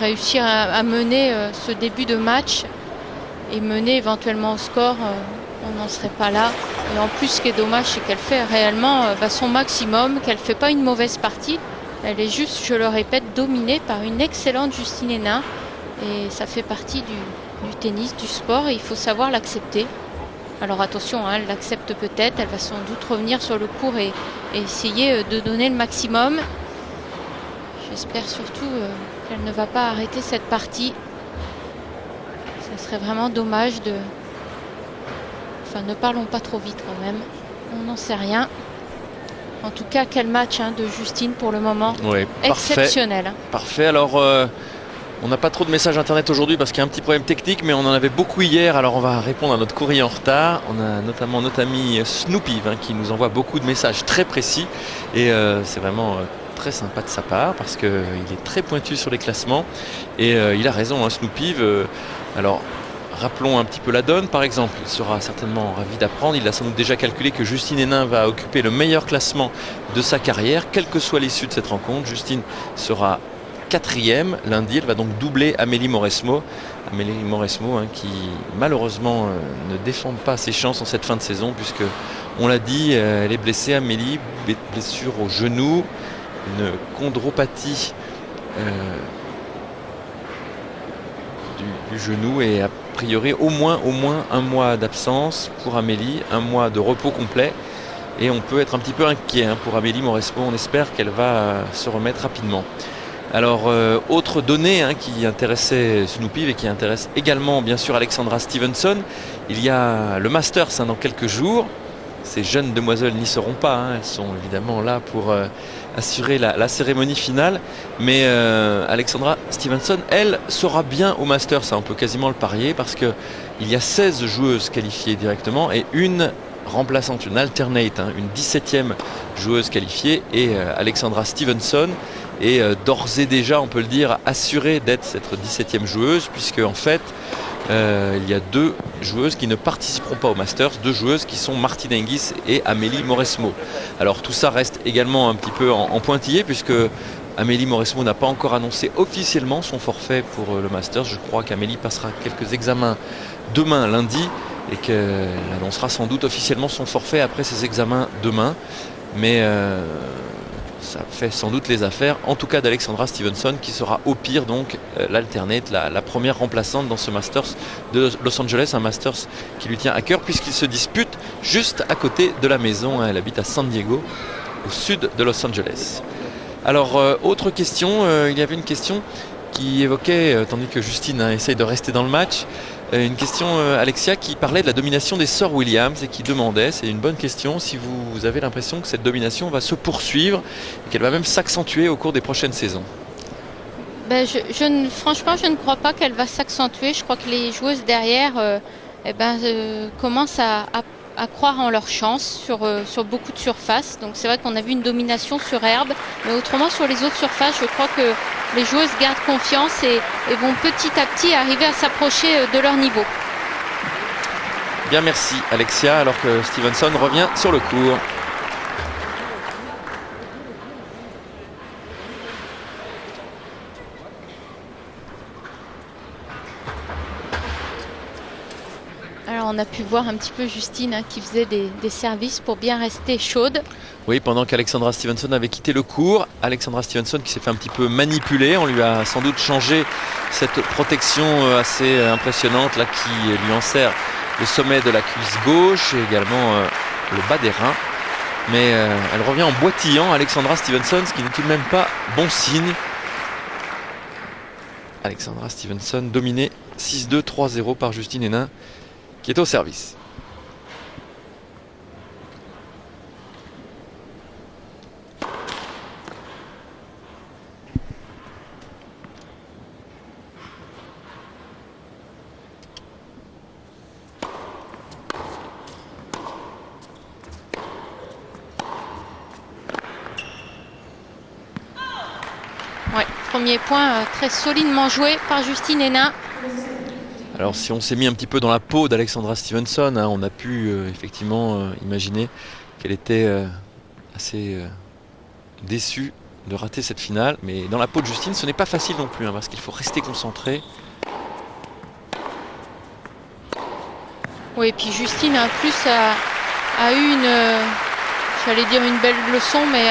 réussi à mener ce début de match et mener éventuellement au score, on n'en serait pas là. Et en plus, ce qui est dommage, c'est qu'elle fait réellement son maximum, qu'elle ne fait pas une mauvaise partie. Elle est juste, je le répète, dominée par une excellente Justine Henin. Et ça fait partie du tennis, du sport, et il faut savoir l'accepter. Alors attention, elle l'accepte peut-être, elle va sans doute revenir sur le court et essayer de donner le maximum. J'espère surtout qu'elle ne va pas arrêter cette partie. Ça serait vraiment dommage de... Enfin, ne parlons pas trop vite quand même, on n'en sait rien. En tout cas, quel match de Justine pour le moment. Oui, exceptionnel. Parfait, alors... on n'a pas trop de messages internet aujourd'hui parce qu'il y a un petit problème technique, mais on en avait beaucoup hier, alors on va répondre à notre courrier en retard. On a notamment notre ami Snoopy qui nous envoie beaucoup de messages très précis et c'est vraiment très sympa de sa part parce qu'il est très pointu sur les classements et il a raison, Snoopy. Alors rappelons un petit peu la donne, par exemple, il sera certainement ravi d'apprendre, il a sans doute déjà calculé que Justine Henin va occuper le meilleur classement de sa carrière, quelle que soit l'issue de cette rencontre. Justine sera 4e lundi, elle va donc doubler Amélie Mauresmo. Amélie Mauresmo qui malheureusement ne défend pas ses chances en cette fin de saison puisque on l'a dit, elle est blessée. Amélie, blessure au genou, une chondropathie du genou et a priori au moins un mois d'absence pour Amélie, un mois de repos complet. Et on peut être un petit peu inquiet pour Amélie Mauresmo. On espère qu'elle va se remettre rapidement. Alors, autre donnée qui intéressait Snoopy et qui intéresse également bien sûr Alexandra Stevenson, il y a le Masters dans quelques jours. Ces jeunes demoiselles n'y seront pas, elles sont évidemment là pour assurer la cérémonie finale. Mais Alexandra Stevenson, elle, sera bien au Masters, on peut quasiment le parier parce qu'il y a 16 joueuses qualifiées directement et une remplaçante, une alternate, une 17e joueuse qualifiée, et Alexandra Stevenson est d'ores et déjà, on peut le dire, assurée d'être cette 17e joueuse, puisque en fait il y a deux joueuses qui ne participeront pas au Masters, deux joueuses qui sont Martine Hingis et Amélie Mauresmo. Alors tout ça reste également un petit peu en pointillé, puisque Amélie Mauresmo n'a pas encore annoncé officiellement son forfait pour le Masters. Je crois qu'Amélie passera quelques examens demain lundi et qu'elle annoncera sans doute officiellement son forfait après ses examens demain. Mais ça fait sans doute les affaires, en tout cas d'Alexandra Stevenson, qui sera au pire donc l'alternate, la première remplaçante dans ce Masters de Los Angeles, un Masters qui lui tient à cœur puisqu'il se dispute juste à côté de la maison. Elle habite à San Diego, au sud de Los Angeles. Alors, autre question, il y avait une question qui évoquait, tandis que Justine essaye de rester dans le match, une question, Alexia, qui parlait de la domination des sœurs Williams et qui demandait, c'est une bonne question, si vous avez l'impression que cette domination va se poursuivre et qu'elle va même s'accentuer au cours des prochaines saisons. Franchement, je ne crois pas qu'elle va s'accentuer. Je crois que les joueuses derrière commencent à croire en leur chance sur beaucoup de surfaces. Donc c'est vrai qu'on a vu une domination sur herbe, mais autrement sur les autres surfaces, je crois que les joueuses gardent confiance et vont petit à petit arriver à s'approcher de leur niveau. Bien, merci Alexia, alors que Stevenson revient sur le court. Alors on a pu voir un petit peu Justine qui faisait des services pour bien rester chaude. Oui, pendant qu'Alexandra Stevenson avait quitté le court, Alexandra Stevenson qui s'est fait un petit peu manipuler, on lui a sans doute changé cette protection assez impressionnante là, qui lui enserre le sommet de la cuisse gauche et également le bas des reins. Mais elle revient en boitillant, Alexandra Stevenson, ce qui n'est tout de même pas bon signe. Alexandra Stevenson dominée 6-2, 3-0 par Justine Henin qui est au service. Ouais, premier point très solidement joué par Justine Henin. Alors si on s'est mis un petit peu dans la peau d'Alexandra Stevenson, hein, on a pu effectivement imaginer qu'elle était assez déçue de rater cette finale. Mais dans la peau de Justine, ce n'est pas facile non plus, hein, parce qu'il faut rester concentré. Oui, et puis Justine en plus a eu j'allais dire une belle leçon, mais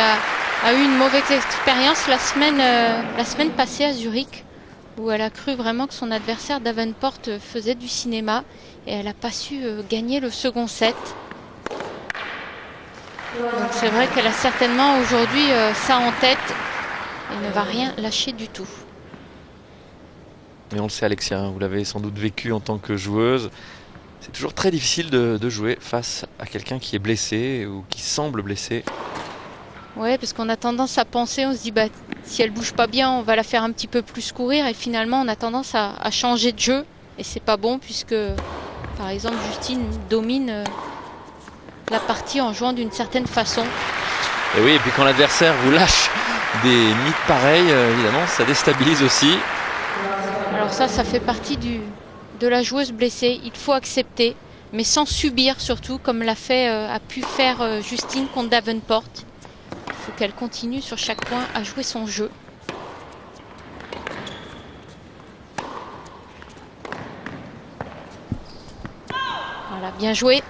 a eu une mauvaise expérience la semaine passée à Zurich, où elle a cru vraiment que son adversaire Davenport faisait du cinéma et elle n'a pas su gagner le second set. Donc c'est vrai qu'elle a certainement aujourd'hui ça en tête et ne va rien lâcher du tout. Et on le sait, Alexia, vous l'avez sans doute vécu en tant que joueuse. C'est toujours très difficile de jouer face à quelqu'un qui est blessé ou qui semble blessé. Ouais, parce qu'on a tendance à penser, on se dit bah si elle bouge pas bien, on va la faire un petit peu plus courir, et finalement on a tendance à changer de jeu, et c'est pas bon puisque par exemple Justine domine la partie en jouant d'une certaine façon. Et oui, et puis quand l'adversaire vous lâche des mythes pareils, évidemment ça déstabilise aussi. Alors ça fait partie de la joueuse blessée, il faut accepter, mais sans subir surtout, comme a pu faire Justine contre Davenport. Il faut qu'elle continue sur chaque point à jouer son jeu. Voilà, bien joué.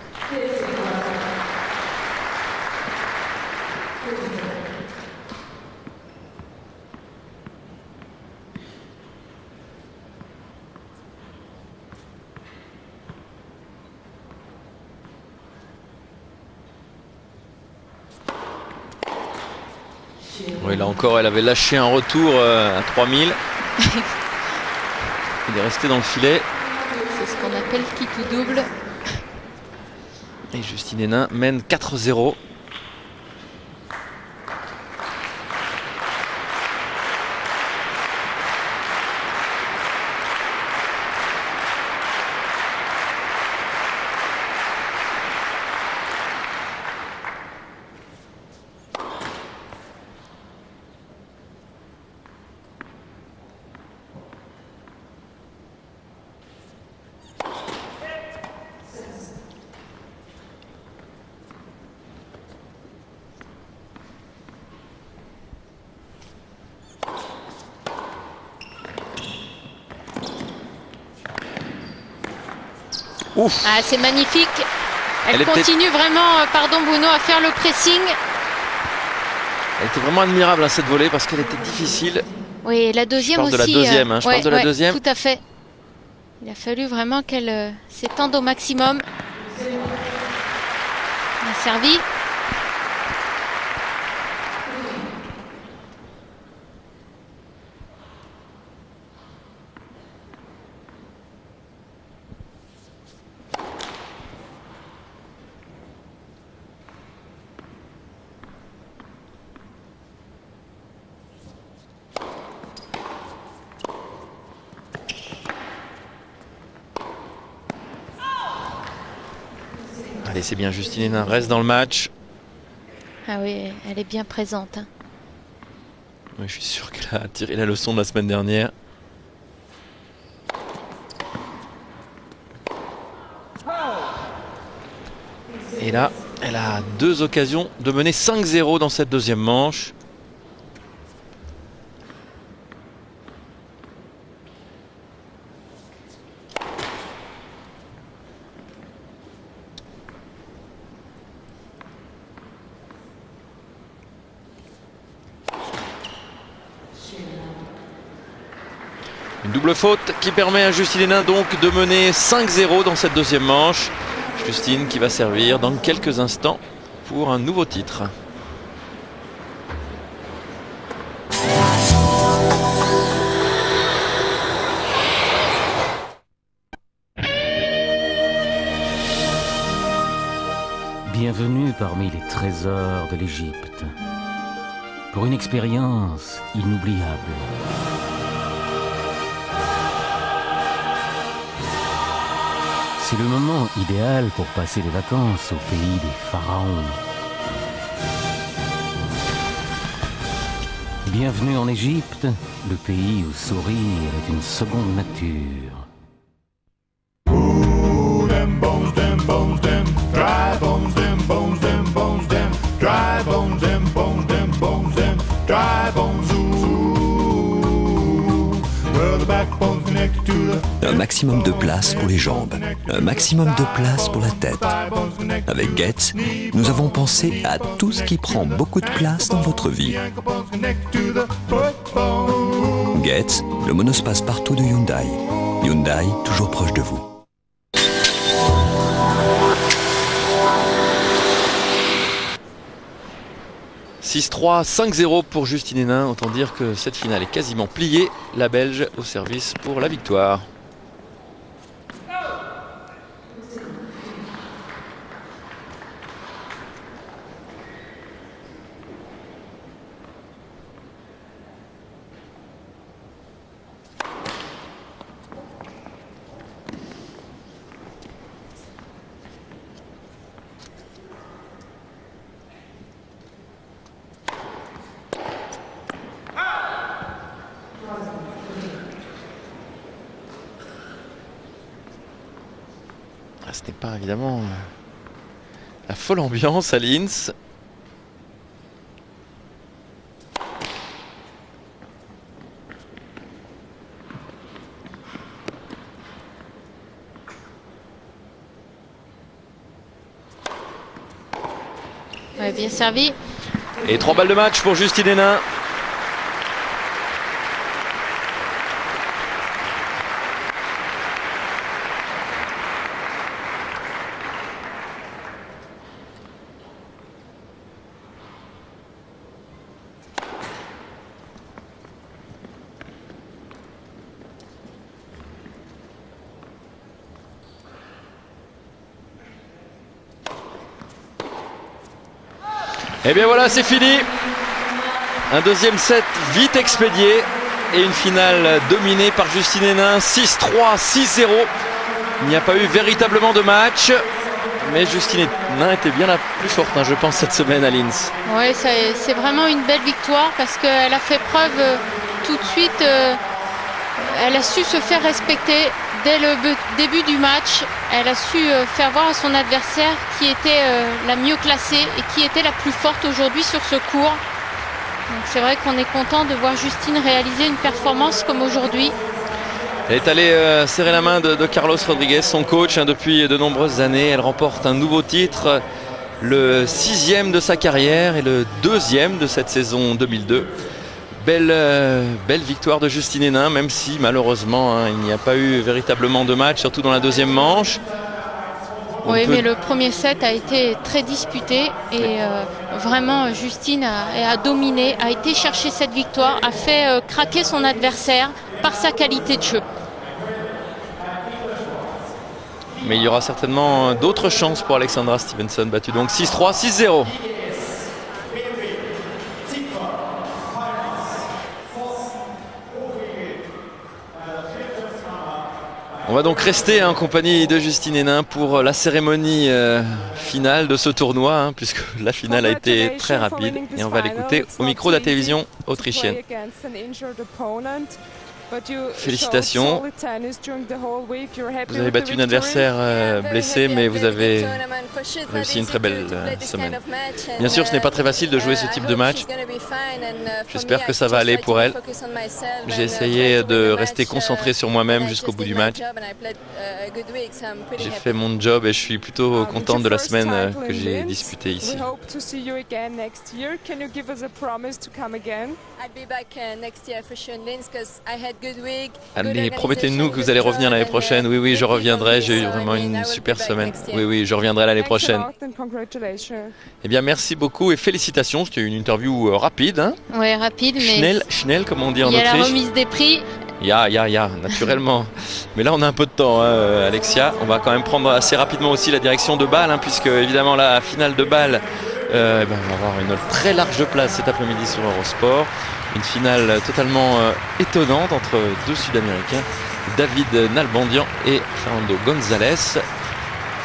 Oui, là encore, elle avait lâché un retour à 3000. Il est resté dans le filet. C'est ce qu'on appelle kick ou double. Et Justine Henin mène 4-0. Ouf. Ah, c'est magnifique. Elle continue vraiment, pardon Bruno, à faire le pressing. Elle était vraiment admirable hein, cette volée parce qu'elle était difficile. Oui, et la deuxième aussi. Je parle de la deuxième, je parle de la deuxième. Tout à fait. Il a fallu vraiment qu'elle s'étende au maximum. Elle a servi. Allez, c'est bien, Justine Henin reste dans le match. Ah oui, elle est bien présente. Hein. Oui, je suis sûr qu'elle a tiré la leçon de la semaine dernière. Et là, elle a deux occasions de mener 5-0 dans cette deuxième manche. Une double faute qui permet à Justine Henin donc de mener 5-0 dans cette deuxième manche. Je Justine qui va servir dans quelques instants pour un nouveau titre. Bienvenue parmi les trésors de l'Égypte, pour une expérience inoubliable. C'est le moment idéal pour passer des vacances au pays des pharaons. Bienvenue en Égypte, le pays où sourire est une seconde nature. Un maximum de place pour les jambes, un maximum de place pour la tête. Avec Getz, nous avons pensé à tout ce qui prend beaucoup de place dans votre vie. Getz, le monospace partout de Hyundai. Hyundai, toujours proche de vous. « 6-3, 5-0 pour Justine Hénin. Autant dire que cette finale est quasiment pliée. La Belge au service pour la victoire. Ce n'est pas évidemment la folle ambiance à Linz. Ouais, bien servi. Et 3 balles de match pour Justine Hénin. Et bien voilà, c'est fini. Un deuxième set vite expédié et une finale dominée par Justine Hénin. 6-3, 6-0. Il n'y a pas eu véritablement de match, mais Justine Hénin était bien la plus forte, je pense, cette semaine à Linz. Oui, c'est vraiment une belle victoire parce qu'elle a fait preuve tout de suite. Elle a su se faire respecter dès le début du match. Elle a su faire voir à son adversaire qui était la mieux classée et qui était la plus forte aujourd'hui sur ce court. C'est vrai qu'on est content de voir Justine réaliser une performance comme aujourd'hui. Elle est allée serrer la main de Carlos Rodriguez, son coach depuis de nombreuses années. Elle remporte un nouveau titre, le 6e de sa carrière et le 2e de cette saison 2002. Belle victoire de Justine Hénin, même si malheureusement il n'y a pas eu véritablement de match, surtout dans la deuxième manche. Mais le premier set a été très disputé et vraiment Justine a dominé, a été chercher cette victoire, a fait craquer son adversaire par sa qualité de jeu. Mais il y aura certainement d'autres chances pour Alexandra Stevenson, battue donc 6-3, 6-0. On va donc rester en compagnie de Justine Hénin pour la cérémonie finale de ce tournoi, puisque la finale a été très rapide. Et on va l'écouter au micro de la télévision autrichienne. Félicitations. Vous avez battu un adversaire blessé, mais vous avez réussi une très belle semaine. Bien sûr, ce n'est pas très facile de jouer ce type de match. J'espère que ça va aller pour elle. J'ai essayé de rester concentré sur moi-même jusqu'au bout du match. J'ai fait mon job et je suis plutôt contente de la semaine que j'ai disputée ici. I'll be back next year for sure in Linz because I had Allez, promettez-nous que vous allez revenir l'année prochaine. Oui, je reviendrai. J'ai eu vraiment une super semaine. Oui, je reviendrai l'année prochaine. Eh bien, merci beaucoup et félicitations. C'était une interview rapide. Hein, oui, rapide, mais... Schnell, comme on dit en Autriche. Il y a la remise des prix. Ya, naturellement. Mais là, on a un peu de temps, hein, Alexia. On va quand même prendre assez rapidement aussi la direction de Bâle, hein, puisque évidemment la finale de Bâle, on va avoir une très large place cet après-midi sur Eurosport. Une finale totalement étonnante entre deux Sud-Américains, David Nalbandian et Fernando González. Ce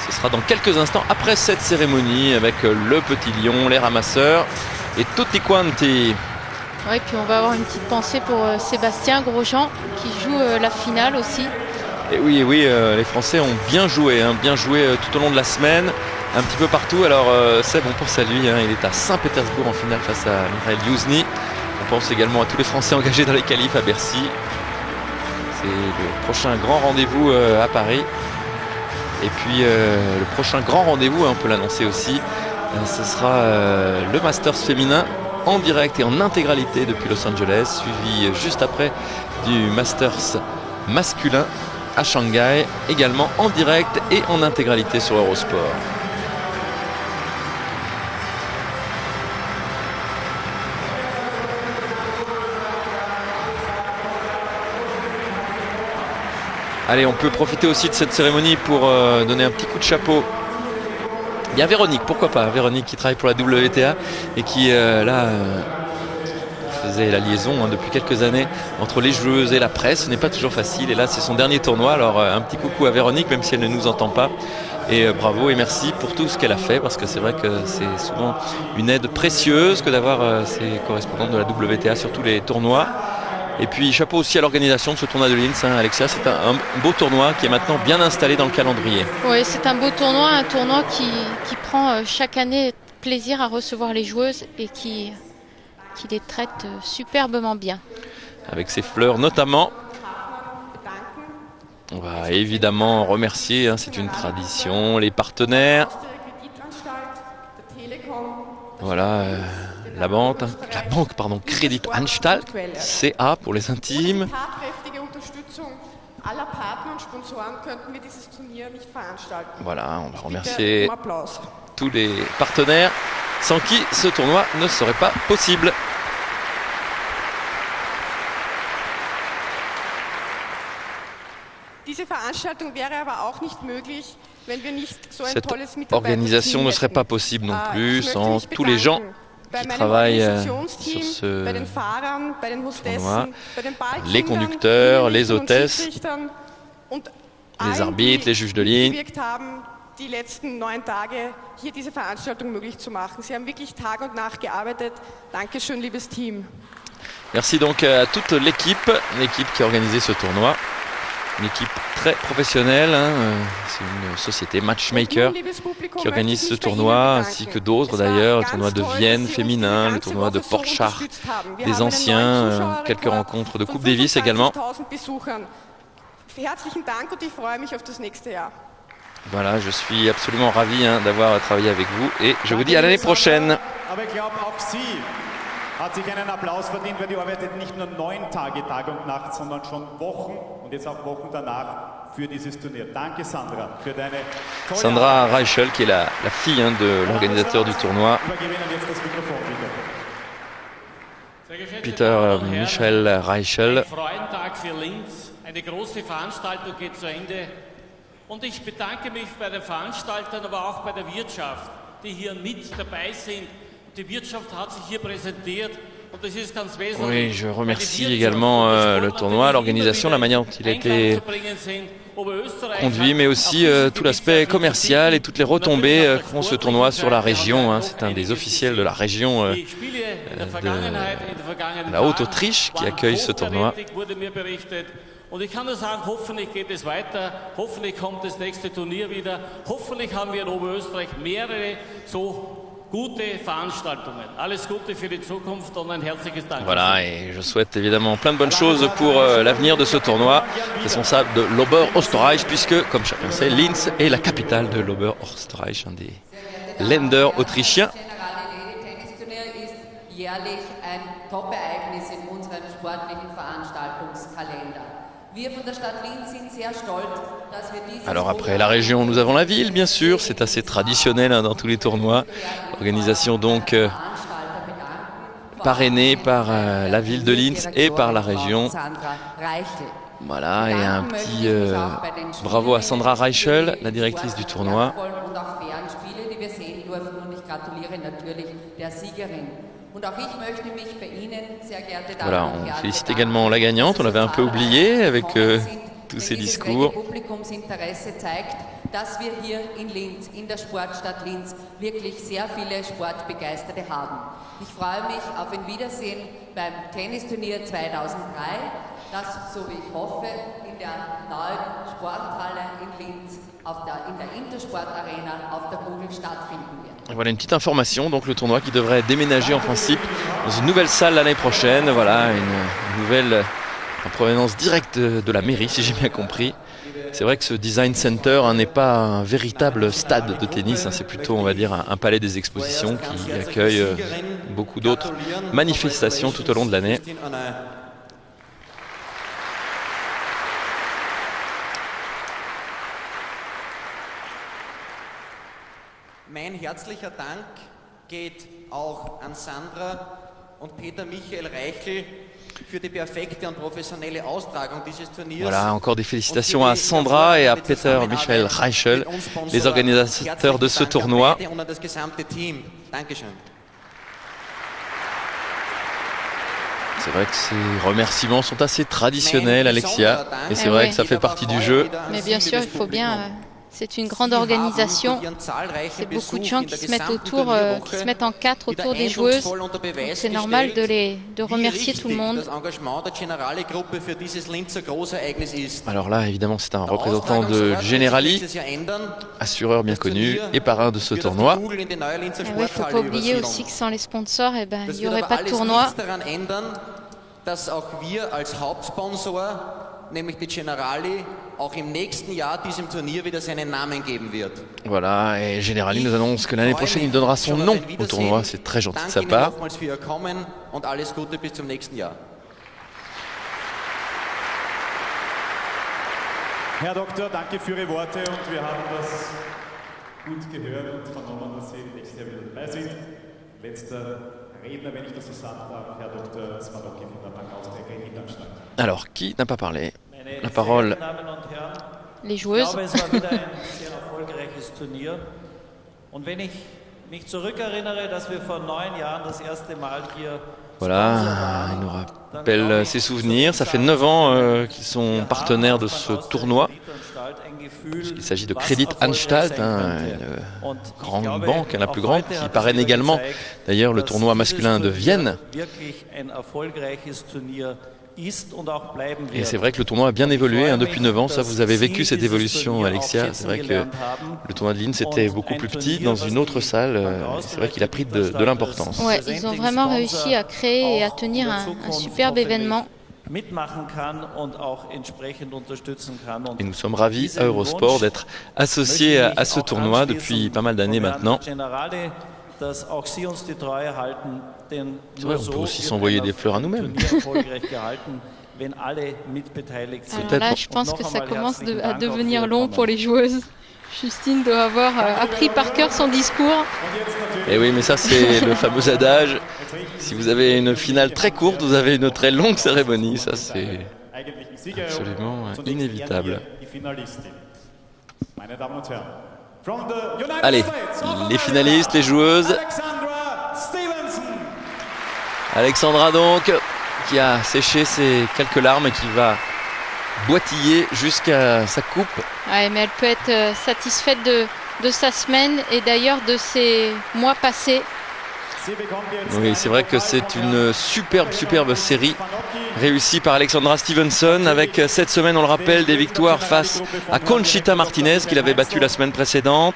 sera dans quelques instants après cette cérémonie avec le Petit Lion, les ramasseurs et tutti quanti. Oui, puis on va avoir une petite pensée pour Sébastien Grosjean qui joue la finale aussi. Et oui, les Français ont bien joué tout au long de la semaine, un petit peu partout. Alors Seb, on pense à lui, hein, il est à Saint-Pétersbourg en finale face à Michael Youzny. On pense également à tous les Français engagés dans les qualifs à Bercy. C'est le prochain grand rendez-vous à Paris. Et puis le prochain grand rendez-vous, on peut l'annoncer aussi, ce sera le Masters féminin en direct et en intégralité depuis Los Angeles, suivi juste après du Masters masculin à Shanghai, également en direct et en intégralité sur Eurosport. Allez, on peut profiter aussi de cette cérémonie pour donner un petit coup de chapeau. Il y a Véronique, pourquoi pas, Véronique qui travaille pour la WTA et qui faisait la liaison depuis quelques années entre les joueuses et la presse. Ce n'est pas toujours facile et là c'est son dernier tournoi. Alors un petit coucou à Véronique, même si elle ne nous entend pas. Et bravo et merci pour tout ce qu'elle a fait, parce que c'est vrai que c'est souvent une aide précieuse que d'avoir ses correspondantes de la WTA sur tous les tournois. Et puis chapeau aussi à l'organisation de ce tournoi de Linz, hein, Alexia. C'est un beau tournoi qui est maintenant bien installé dans le calendrier. Oui, c'est un beau tournoi, un tournoi qui prend chaque année plaisir à recevoir les joueuses et qui les traite superbement bien. Avec ses fleurs notamment. On va évidemment remercier, hein, c'est une tradition, les partenaires. Voilà. La banque, Credit Anstalt, CA pour les intimes. Voilà, on va remercier tous les partenaires sans qui ce tournoi ne serait pas possible. Cette organisation ne serait pas possible non plus sans tous les gens qui travaillent sur ce tournoi, les conducteurs, les hôtesses, les arbitres, les juges de ligne. Merci donc à toute l'équipe qui a organisé ce tournoi. Une équipe très professionnelle, hein. C'est une société Matchmaker qui organise ce tournoi, ainsi que d'autres d'ailleurs, le tournoi de Vienne féminin, le tournoi de Portschach des anciens, quelques rencontres de Coupe Davis également. Voilà, je suis absolument ravi, hein, d'avoir travaillé avec vous et je vous dis à l'année prochaine. Hat sich einen Applaus verdient, weil die arbeitet nicht nur 9 Tage, Tag und Nacht, sondern schon Wochen und jetzt auch Wochen danach für dieses Turnier. Danke Sandra für deine Sandra Reichel, qui est la fille, hein, de l'organisateur du tournoi. Peter Michael Reichel. Eine große Veranstaltung geht zu Ende und ich bedanke mich bei den Veranstaltern, aber auch bei der Wirtschaft, die hier mit dabei sind. Oui, je remercie également le tournoi, l'organisation, la manière dont il a été conduit, mais aussi tout l'aspect commercial et toutes les retombées qu'ont ce tournoi sur la région, hein. C'est un des officiels de la région de la Haute-Autriche qui accueille ce tournoi. Und ich kann nur sagen, hoffentlich geht es weiter, hoffentlich kommt das nächste Turnier wieder, hoffentlich haben wir in Oberösterreich mehrere so gute Veranstaltungen. Alles Gute für die Zukunft und ein herzliches Dank. Voilà, et je souhaite évidemment plein de bonnes choses pour l'avenir de ce tournoi, responsable de l'Oberösterreich, puisque, comme chacun sait, Linz est la capitale de l'Oberösterreich, un des Länder autrichiens. Top-Ereignis in unserem sportlichen Veranstaltungskalender. Alors après la région, nous avons la ville, bien sûr, c'est assez traditionnel hein, dans tous les tournois. Organisation donc parrainée par la ville de Linz et par la région. Voilà, et un petit bravo à Sandra Reichel, la directrice du tournoi. Voilà, on félicite également la gagnante, on l'avait un peu oublié avec tous ces discours. Dass wir hier in Linz, in der Sportstadt Linz, wirklich sehr viele Sportbegeisterte haben. Ich freue mich auf ein Wiedersehen beim Tennisturnier 2003, das, so wie ich hoffe, in der neuen Sporthalle in Linz, in der Intersport-Arena auf der Kugel stattfinden wird. Et voilà une petite information, donc le tournoi qui devrait déménager en principe dans une nouvelle salle l'année prochaine. Voilà, une nouvelle en provenance directe de la mairie, si j'ai bien compris. C'est vrai que ce Design Center hein, n'est pas un véritable stade de tennis, hein, c'est plutôt, on va dire, un palais des expositions qui accueille beaucoup d'autres manifestations tout au long de l'année. Mein herzlicher Dank geht auch an Sandra und Peter Michael Reichel. Voilà, encore des félicitations à Sandra et à Peter Michael Reichel, les organisateurs de ce tournoi. C'est vrai que ces remerciements sont assez traditionnels, Alexia, et c'est vrai que ça fait partie du jeu. Mais bien sûr, il faut bien... C'est une grande organisation, c'est beaucoup de gens qui se mettent autour, qui se mettent en quatre autour des joueuses. C'est normal de remercier tout le monde. Alors là, évidemment, c'est un représentant de Generali, assureur bien connu et parrain de ce tournoi. Il ne faut pas oublier aussi que sans les sponsors, eh ben, il n'y aurait pas de tournoi. Nämlich die Generali auch im nächsten Jahr diesem Turnier wieder seinen Namen geben wird. Voilà, et Generali nous annonce que l'année prochaine il donnera son nom au tournoi, c'est très gentil de sa part. Und alles Gute bis zum nächsten Jahr. Herr Doktor, danke für Ihre Worte und wir haben das gut gehört und vernommen, dass Sie nächstes Jahr wieder dabei sind. Letzter Redner, wenn ich das so sagen darf, Herr Dr. Swanocki von der Bank Austria in Darmstadt. Alors, qui n'a pas parlé? La parole. Les joueuses. Ich glaube, es war wieder ein sehr erfolgreiches Turnier. Und wenn ich mich zurückerinnere, dass wir vor 9 Jahren das erste Mal hier Voilà, il nous rappelle ses souvenirs. Ça fait 9 ans qu'ils sont partenaires de ce tournoi. Il s'agit de Credit Anstalt, hein, une grande banque, la plus grande, qui parraine également d'ailleurs le tournoi masculin de Vienne. Et c'est vrai que le tournoi a bien évolué hein, depuis 9 ans. Ça, vous avez vécu cette évolution, Alexia. C'est vrai que le tournoi de Linz était beaucoup plus petit dans une autre salle. C'est vrai qu'il a pris de l'importance. Ouais, ils ont vraiment réussi à créer et à tenir un superbe événement. Et nous sommes ravis à Eurosport d'être associés à ce tournoi depuis pas mal d'années maintenant. C'est vrai, on peut aussi s'envoyer des fleurs à nous-mêmes. Alors là, je pense que ça commence à devenir long pour les joueuses. Justine doit avoir appris par cœur son discours. Et oui, mais ça c'est le fameux adage. Si vous avez une finale très courte, vous avez une très longue cérémonie. Ça c'est absolument inévitable. Allez, les finalistes, les joueuses. Alexandra donc, qui a séché ses quelques larmes et qui va boitiller jusqu'à sa coupe. Ouais, mais elle peut être satisfaite de sa semaine et d'ailleurs de ses mois passés. Oui, c'est vrai que c'est une superbe série réussie par Alexandra Stevenson avec cette semaine, on le rappelle, des victoires face à Conchita Martinez qu'il avait battue la semaine précédente,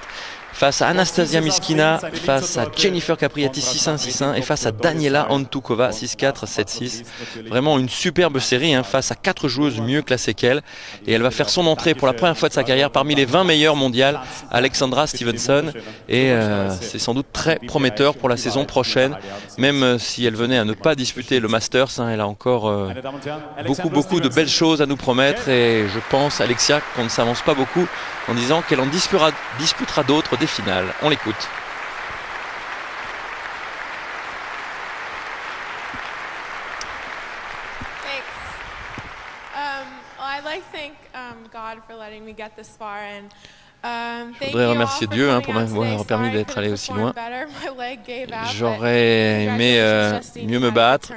face à Anastasia Miskina, face à Jennifer Capriati 6-1, 6-1 et face à Daniela Antukova 6-4, 7-6. Vraiment une superbe série face à 4 joueuses mieux classées qu'elle. Et elle va faire son entrée pour la première fois de sa carrière parmi les 20 meilleures mondiales, Alexandra Stevenson. Et c'est sans doute très prometteur pour la saison prochaine, même si elle venait à ne pas disputer le Masters. Elle a encore beaucoup de belles choses à nous promettre. Et je pense, Alexia, qu'on ne s'avance pas beaucoup en disant qu'elle en disputera d'autres des finales. On l'écoute. Je voudrais remercier Dieu pour m'avoir permis d'être allé aussi loin. J'aurais aimé mieux me battre.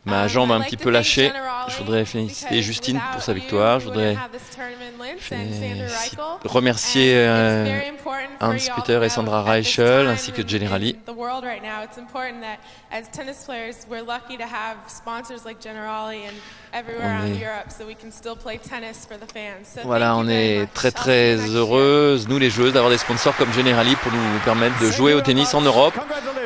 Ma jambe a un petit peu lâché. Je voudrais féliciter Justine pour sa victoire. Je voudrais remercier Hans-Peter et Sandra Reichel ainsi que Generali. Voilà, on est très heureuses, nous les joueuses, d'avoir des sponsors comme Generali pour nous permettre de jouer au tennis en Europe.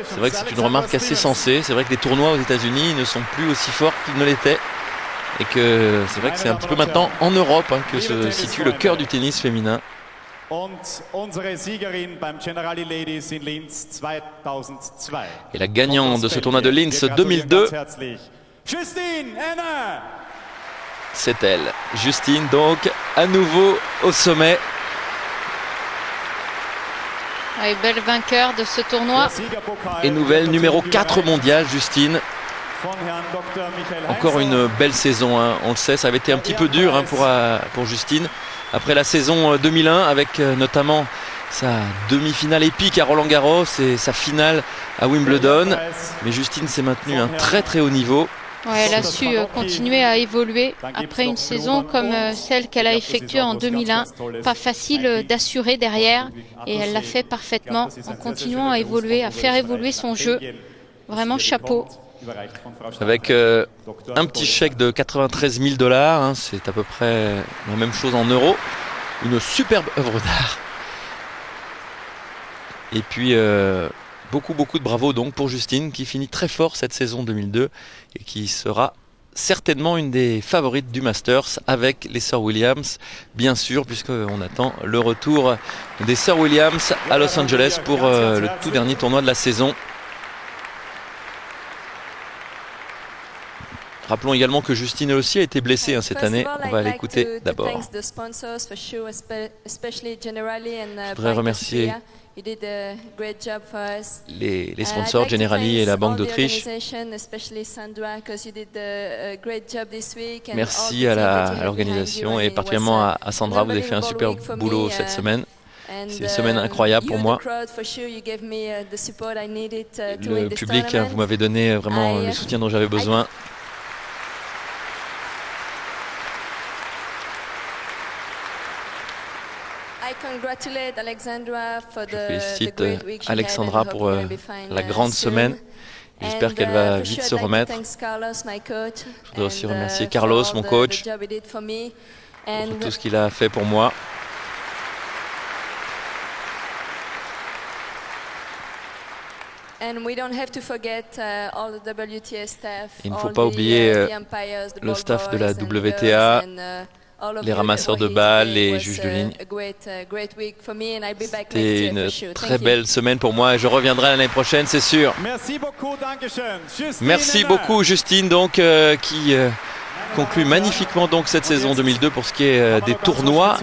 C'est vrai que c'est une remarque assez sensée. C'est vrai que les tournois aux États-Unis ne sont plus aussi forts qu'ils ne l'étaient. Et que c'est vrai que c'est un petit peu maintenant en Europe que se situe le cœur du tennis féminin. Et la gagnante de ce tournoi de Linz 2002, c'est elle, Justine, donc à nouveau au sommet. Oui, belle vainqueur de ce tournoi. Et nouvelle numéro 4 mondiale, Justine. Encore une belle saison, on le sait, ça avait été un petit peu dur pour Justine. Après la saison 2001, avec notamment sa demi-finale épique à Roland-Garros et sa finale à Wimbledon. Mais Justine s'est maintenue à un très haut niveau. Ouais, elle a su continuer à évoluer après une saison comme celle qu'elle a effectuée en 2001. Pas facile d'assurer derrière et elle l'a fait parfaitement en continuant à évoluer, à faire évoluer son jeu. Vraiment chapeau. Avec un petit chèque de 93 000 $, c'est à peu près la même chose en euros. Une superbe œuvre d'art. Et puis beaucoup de bravo donc pour Justine qui finit très fort cette saison 2002 et qui sera certainement une des favorites du Masters avec les Sœurs Williams, bien sûr, puisqu'on attend le retour des Sœurs Williams à Los Angeles pour le tout dernier tournoi de la saison. Rappelons également que Justine elle aussi a été blessée cette année. On va l'écouter d'abord. Je voudrais remercier les sponsors Generali et la Banque d'Autriche. Merci à l'organisation et particulièrement à Sandra. Vous avez fait un super boulot cette semaine. C'est une semaine incroyable pour moi. Le public, vous m'avez donné vraiment le soutien dont j'avais besoin. Je félicite Alexandra pour la grande semaine. J'espère qu'elle va vite se remettre. Je voudrais aussi remercier Carlos, mon coach, pour tout ce qu'il a fait pour moi. Il ne faut pas oublier le staff de la WTA, les ramasseurs de balles, les juges de ligne. C'était une très belle semaine pour moi et je reviendrai l'année prochaine, c'est sûr. Merci beaucoup Justine, donc, qui conclut magnifiquement donc cette saison 2002 pour ce qui est des tournois.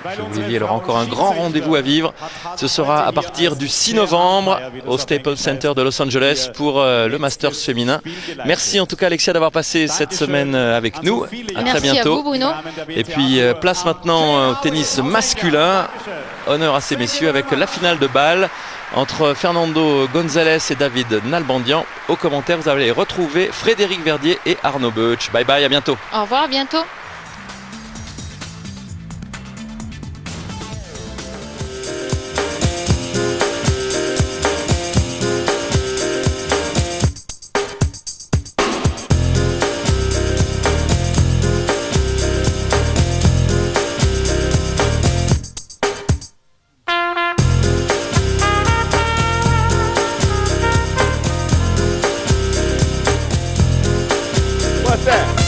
Je vous l'ai dit, elle aura encore un grand rendez-vous à vivre. Ce sera à partir du 6 novembre au Staples Center de Los Angeles pour le Masters féminin. Merci en tout cas Alexia d'avoir passé cette semaine avec nous. À très bientôt. Merci à vous Bruno. Et puis place maintenant au tennis masculin. Honneur à ces messieurs avec la finale de Bâle entre Fernando González et David Nalbandian. Aux commentaires, vous allez retrouver Frédéric Verdier et Arnaud Beuch. Bye bye, à bientôt. Au revoir, à bientôt. that.